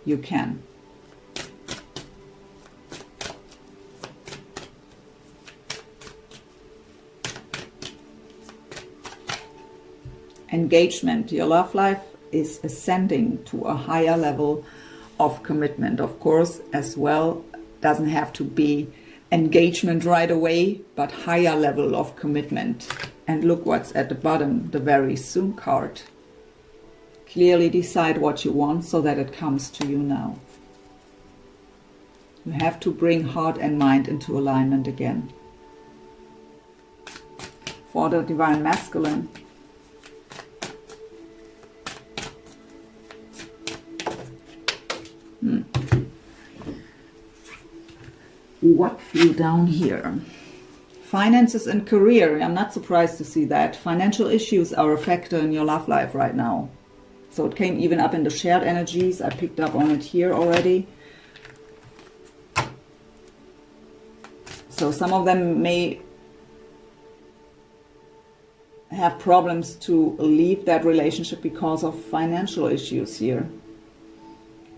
you can. Engagement. Your love life is ascending to a higher level of commitment, of course, as well. Doesn't have to be engagement right away, but higher level of commitment. And look what's at the bottom, the very soon card. Clearly decide what you want so that it comes to you now. You have to bring heart and mind into alignment again. For the Divine Masculine, what flew down here? Finances and career. I'm not surprised to see that. Financial issues are a factor in your love life right now. So it came even up in the shared energies. I picked up on it here already. So some of them may have problems to leave that relationship because of financial issues here.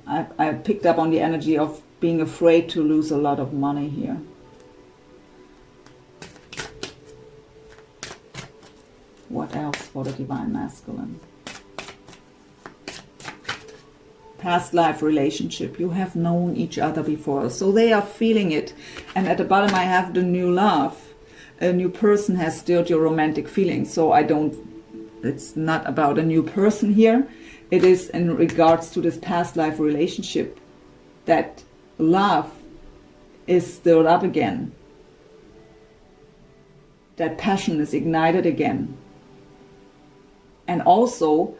I picked up on the energy of being afraid to lose a lot of money here. What else for the Divine Masculine? Past life relationship. You have known each other before, so they are feeling it. And at the bottom I have the new love. A new person has stirred your romantic feelings. So it's not about a new person here. It is in regards to this past life relationship that love is stirred up again. That passion is ignited again. And also,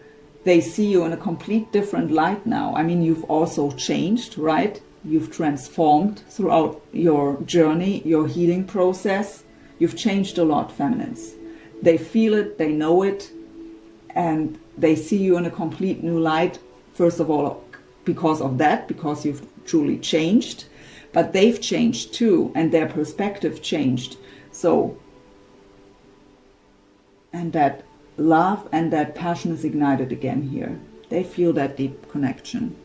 they see you in a complete different light now. I mean, you've also changed, right? You've transformed throughout your journey, your healing process. You've changed a lot, feminines. They feel it, they know it, and they see you in a complete new light. First of all, because of that, because you've truly changed, but they've changed too, and their perspective changed. So, and that love and that passion is ignited again here. They feel that deep connection.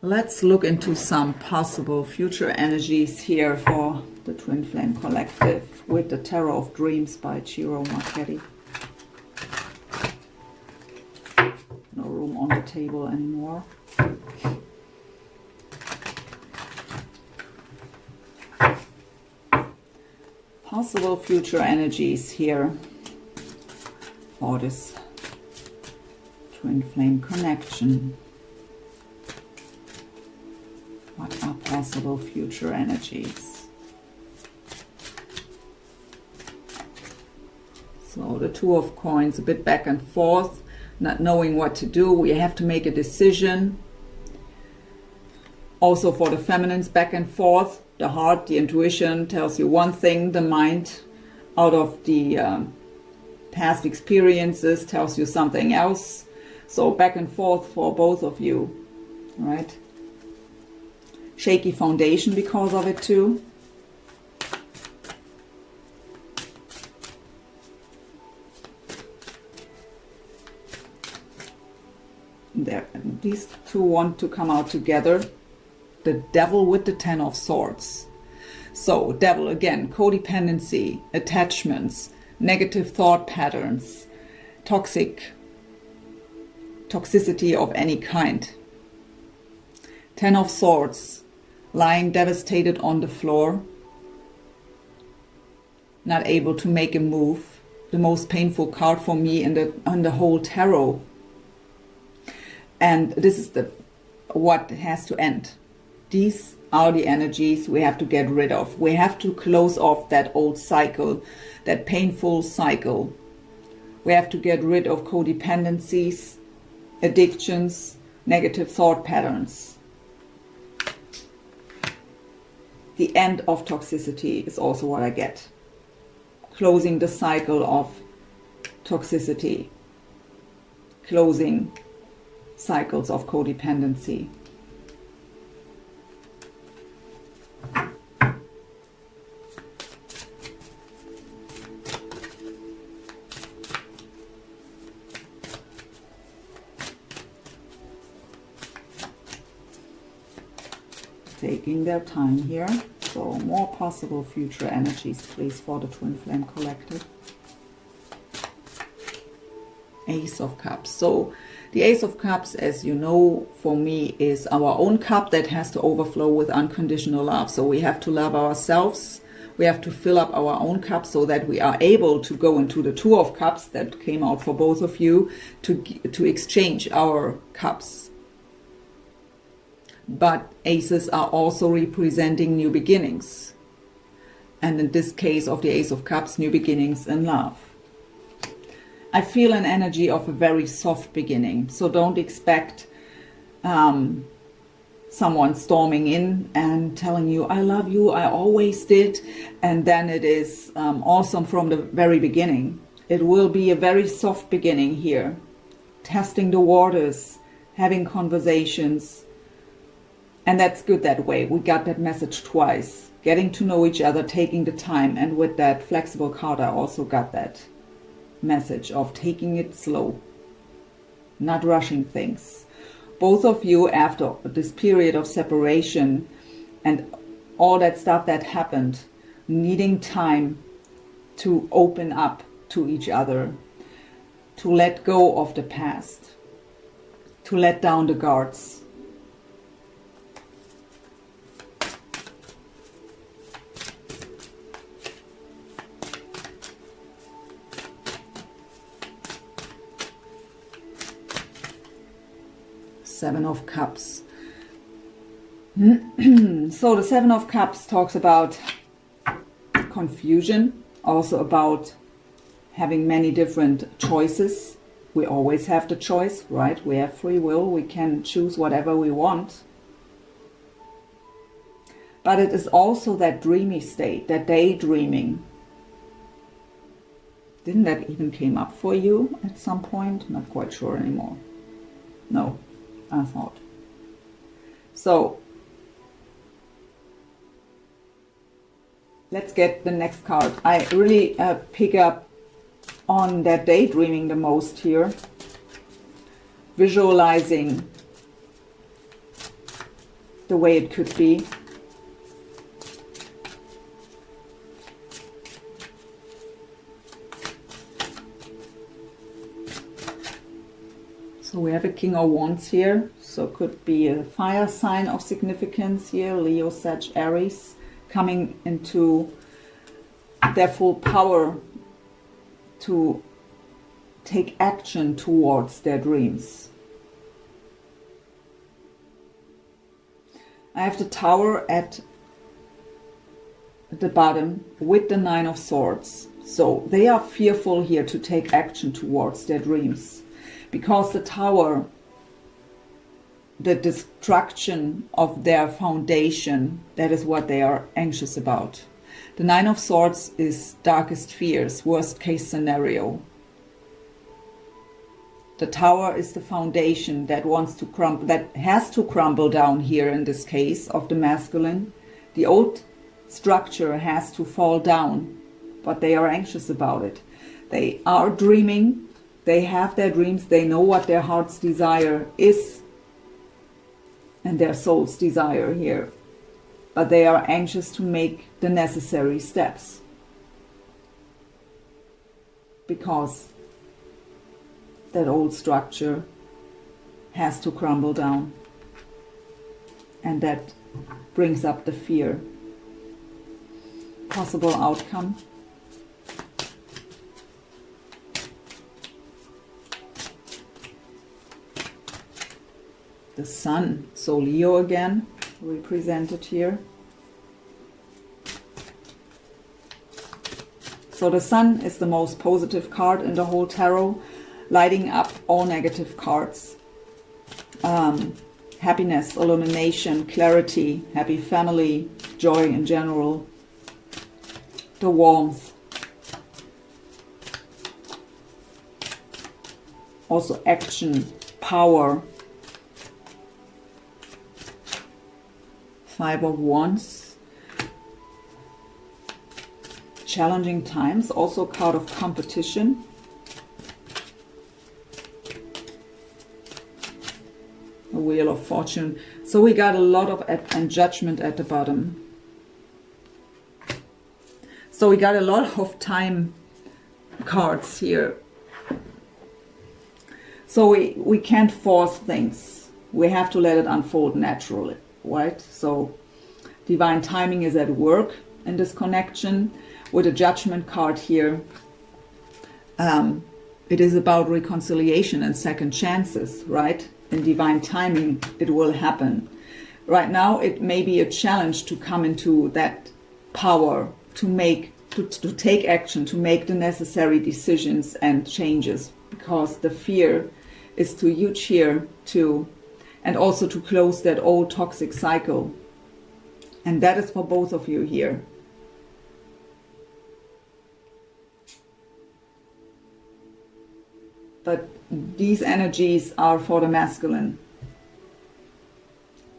Let's look into some possible future energies here for the Twin Flame Collective with the Tarot of Dreams by Ciro Marchetti. No room on the table anymore. Possible future energies here for this Twin Flame connection. What are possible future energies? So the Two of Coins, a bit back and forth, not knowing what to do. We have to make a decision. Also for the feminines, back and forth. The heart, the intuition tells you one thing. The mind, out of the past experiences, tells you something else. So back and forth for both of you, right? Shaky foundation because of it too. There, these two want to come out together. The Devil with the Ten of Swords. So Devil again, codependency, attachments, negative thought patterns, toxicity of any kind. Ten of Swords, lying devastated on the floor, not able to make a move. The most painful card for me in the whole tarot. And this is what has to end. These are the energies we have to get rid of. We have to close off that old cycle, that painful cycle. We have to get rid of codependencies, addictions, negative thought patterns. the end of toxicity is also what I get. Closing the cycle of toxicity. Closing cycles of codependency. Taking their time here. So more possible future energies, please, for the Twin Flame Collective. Ace of Cups. So the Ace of Cups, as you know, for me, is our own cup that has to overflow with unconditional love. So we have to love ourselves. We have to fill up our own cup so that we are able to go into the Two of Cups that came out for both of you, to exchange our cups. But aces are also representing new beginnings. And in this case of the Ace of Cups, new beginnings in love. I feel an energy of a very soft beginning. So don't expect someone storming in and telling you, I love you, I always did. And then it is awesome from the very beginning. It will be a very soft beginning here. Testing the waters, having conversations. And that's good that way. We got that message twice. Getting to know each other, taking the time. And with that flexible card, I also got that message of taking it slow. Not rushing things. Both of you, after this period of separation and all that stuff that happened, needing time to open up to each other, to let go of the past, to let down the guards. Seven of Cups. So the Seven of Cups talks about confusion, also about having many different choices. We always have the choice, right? We have free will. We can choose whatever we want. But it is also that dreamy state, that daydreaming. Didn't that even came up for you at some point? Not quite sure anymore. No. I thought. So let's get the next card. I really pick up on that daydreaming the most here. Visualizing the way it could be. So we have a King of Wands here, so it could be a fire sign of significance here, Leo, Sag, Aries, coming into their full power to take action towards their dreams. I have the Tower at the bottom with the Nine of Swords. So they are fearful here to take action towards their dreams. Because the Tower, the destruction of their foundation, that is what they are anxious about. The Nine of Swords is darkest fears, worst case scenario. The Tower is the foundation that wants to crumble, that has to crumble down here in this case of the masculine. The old structure has to fall down, but they are anxious about it. They are dreaming. They have their dreams, they know what their heart's desire is and their soul's desire here. But they are anxious to make the necessary steps. Because that old structure has to crumble down. And that brings up the fear. Possible outcome. The Sun, so Leo again, represented here. So the Sun is the most positive card in the whole tarot, lighting up all negative cards. happiness, illumination, clarity, happy family, joy in general, the warmth. Also action, power. 5 of Wands. Challenging times, also a card of competition. A Wheel of Fortune. So we got a lot of and Judgment at the bottom. So we got a lot of time cards here. So we can't force things. We have to let it unfold naturally, right? So divine timing is at work in this connection. With a Judgment card here, it is about reconciliation and second chances, right? In divine timing, it will happen. Right now, it may be a challenge to come into that power, to take action, to make the necessary decisions and changes, because the fear is too huge here and also to close that old toxic cycle. And that is for both of you here. But these energies are for the masculine.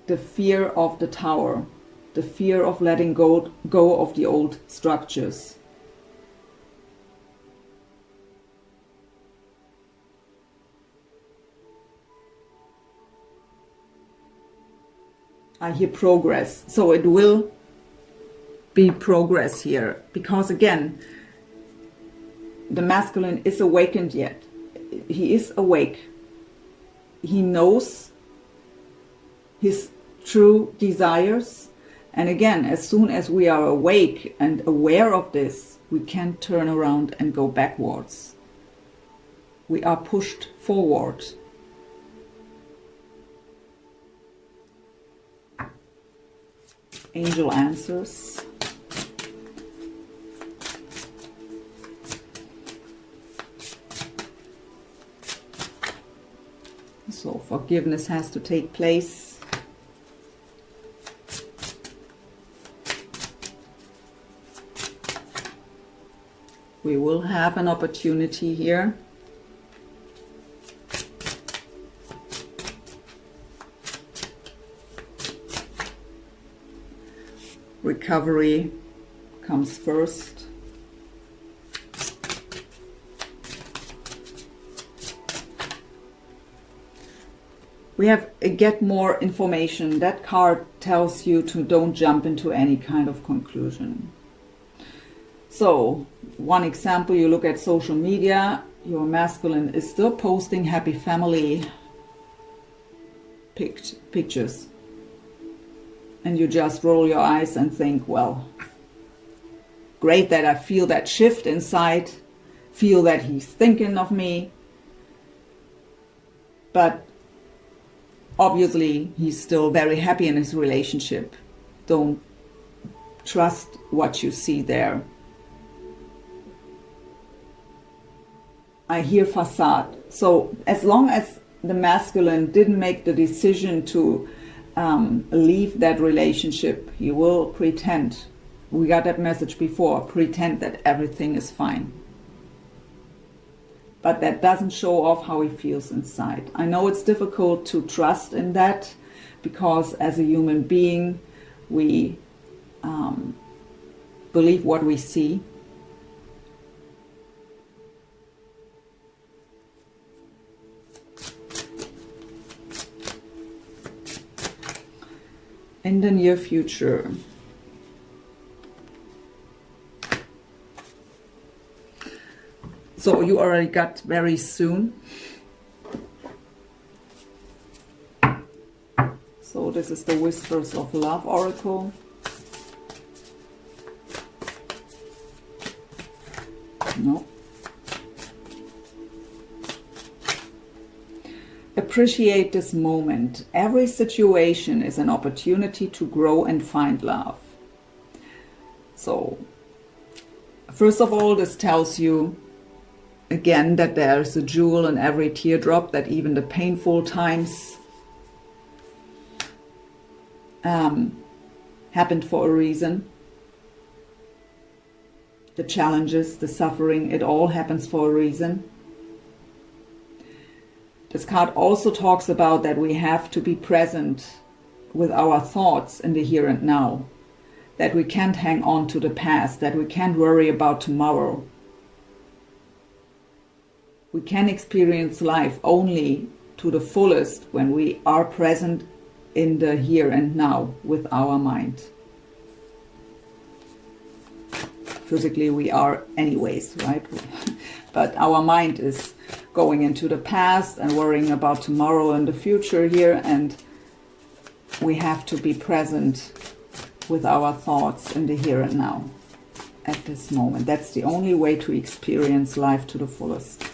The fear of the tower, the fear of letting go of the old structures. I hear progress. So it will be progress here. Because again, the masculine is awakened yet. He is awake. He knows his true desires. And again, as soon as we are awake and aware of this, we can't turn around and go backwards. We are pushed forward. Angel answers. So forgiveness has to take place. We will have an opportunity here. Recovery comes first. We have get more information. That card tells you to don't jump into any kind of conclusion. So, one example, you look at social media, your masculine is still posting happy family pictures. And you just roll your eyes and think, well, great that I feel that shift inside, feel that he's thinking of me. But obviously, he's still very happy in his relationship. Don't trust what you see there. I hear facade. So as long as the masculine didn't make the decision to leave that relationship, he will pretend. We got that message before. Pretend that everything is fine. But that doesn't show off how he feels inside. I know it's difficult to trust in that, because as a human being, we believe what we see. In the near future. So you already got very soon. So this is the Whispers of Love Oracle. No. Appreciate this moment. Every situation is an opportunity to grow and find love. So, first of all, this tells you again that there's a jewel in every teardrop, that even the painful times happened for a reason. The challenges, the suffering, it all happens for a reason. This card also talks about that we have to be present with our thoughts in the here and now. That we can't hang on to the past, that we can't worry about tomorrow. We can experience life only to the fullest when we are present in the here and now with our mind. Physically we are anyways, right? But our mind is going into the past and worrying about tomorrow and the future here, and we have to be present with our thoughts in the here and now at this moment. That's the only way to experience life to the fullest.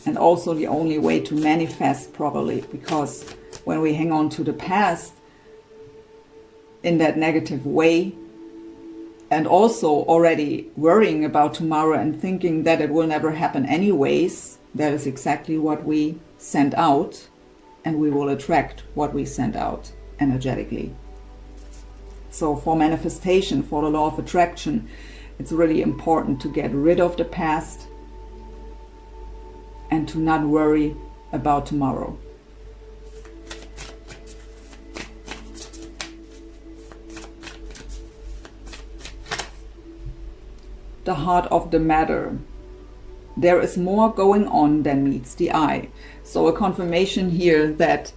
And also the only way to manifest properly, because when we hang on to the past in that negative way, and also already worrying about tomorrow and thinking that it will never happen anyways, that is exactly what we send out, and we will attract what we send out energetically. So for manifestation, for the law of attraction, it's really important to get rid of the past and to not worry about tomorrow. The heart of the matter. There is more going on than meets the eye. So a confirmation here that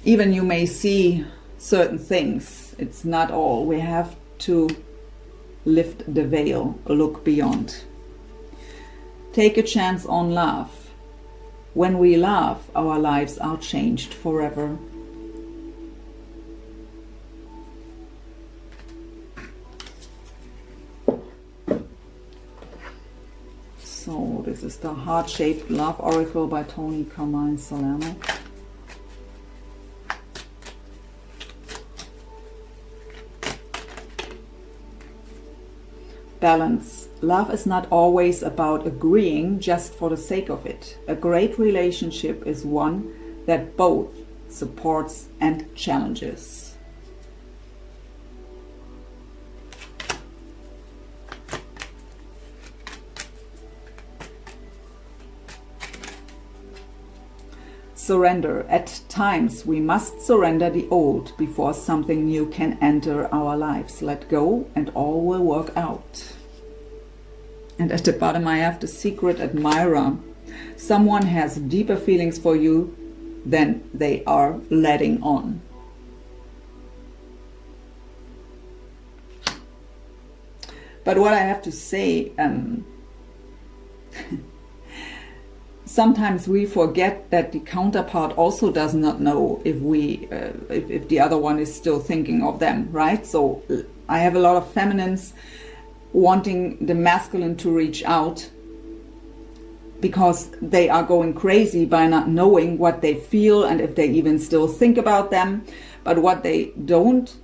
even you may see certain things, it's not all. We have to lift the veil, look beyond. Take a chance on love. When we love, our lives are changed forever. So this is the Heart-Shaped Love Oracle by Tony Carmine Salerno. Balance. Love is not always about agreeing just for the sake of it. A great relationship is one that both supports and challenges. Surrender. At times we must surrender the old before something new can enter our lives. Let go and all will work out. And at the bottom I have the secret admirer. Someone has deeper feelings for you than they are letting on. But what I have to say, sometimes we forget that the counterpart also does not know if if the other one is still thinking of them, right? So I have a lot of feminines wanting the masculine to reach out because they are going crazy by not knowing what they feel and if they even still think about them. But what they don't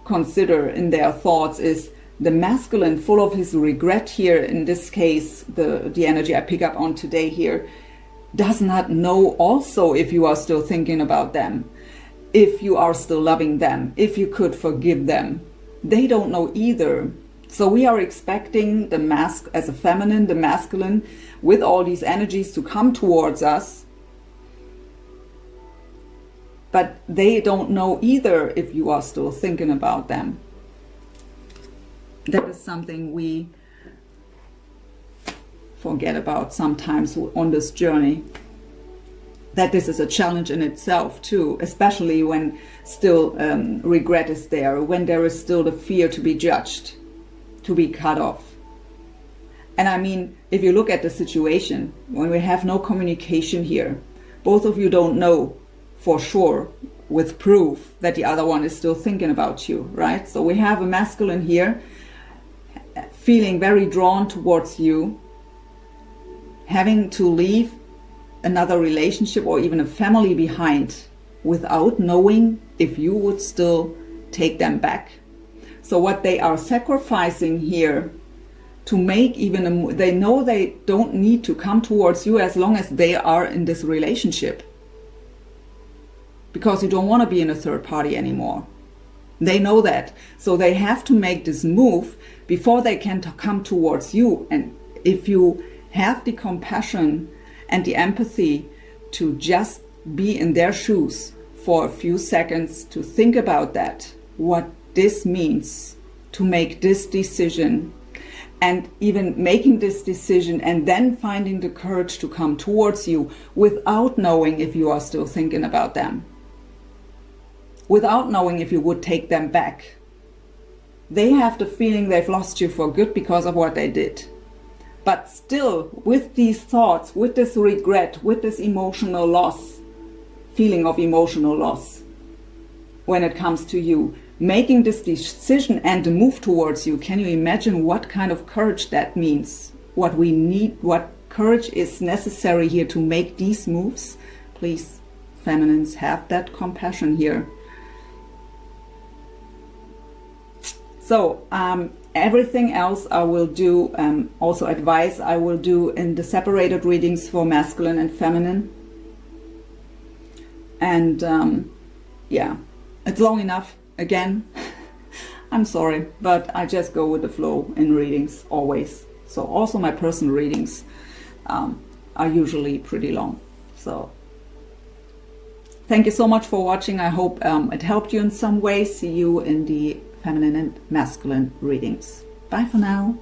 consider in their thoughts is the masculine, full of his regret here, in this case, the energy I pick up on today here, does not know also if you are still thinking about them, if you are still loving them, if you could forgive them. They don't know either. So we are expecting the as a feminine, the masculine, with all these energies to come towards us. But they don't know either if you are still thinking about them. That is something we forget about sometimes on this journey. That this is a challenge in itself too, especially when still regret is there, when there is still the fear to be judged, to be cut off. And I mean, if you look at the situation, when we have no communication here, both of you don't know for sure with proof that the other one is still thinking about you, right? So we have a masculine here feeling very drawn towards you, having to leave another relationship or even a family behind without knowing if you would still take them back. So what they are sacrificing here to make even they know they don't need to come towards you as long as they are in this relationship, because you don't want to be in a third party anymore. They know that. So they have to make this move before they can come towards you. And if you have the compassion and the empathy to just be in their shoes for a few seconds, to think about that, what this means to make this decision, and even making this decision and then finding the courage to come towards you without knowing if you are still thinking about them, without knowing if you would take them back. They have the feeling they've lost you for good because of what they did. But still, with these thoughts, with this regret, with this emotional loss, feeling of emotional loss, when it comes to you, making this decision and the move towards you, can you imagine what kind of courage that means? What we need, what courage is necessary here to make these moves? Please, feminines, have that compassion here. So, everything else I will do, also advice I will do in the separated readings for masculine and feminine. And yeah, it's long enough. Again, I'm sorry, but I just go with the flow in readings always. So also my personal readings are usually pretty long. So thank you so much for watching. I hope it helped you in some way. See you in the feminine and masculine readings. Bye for now.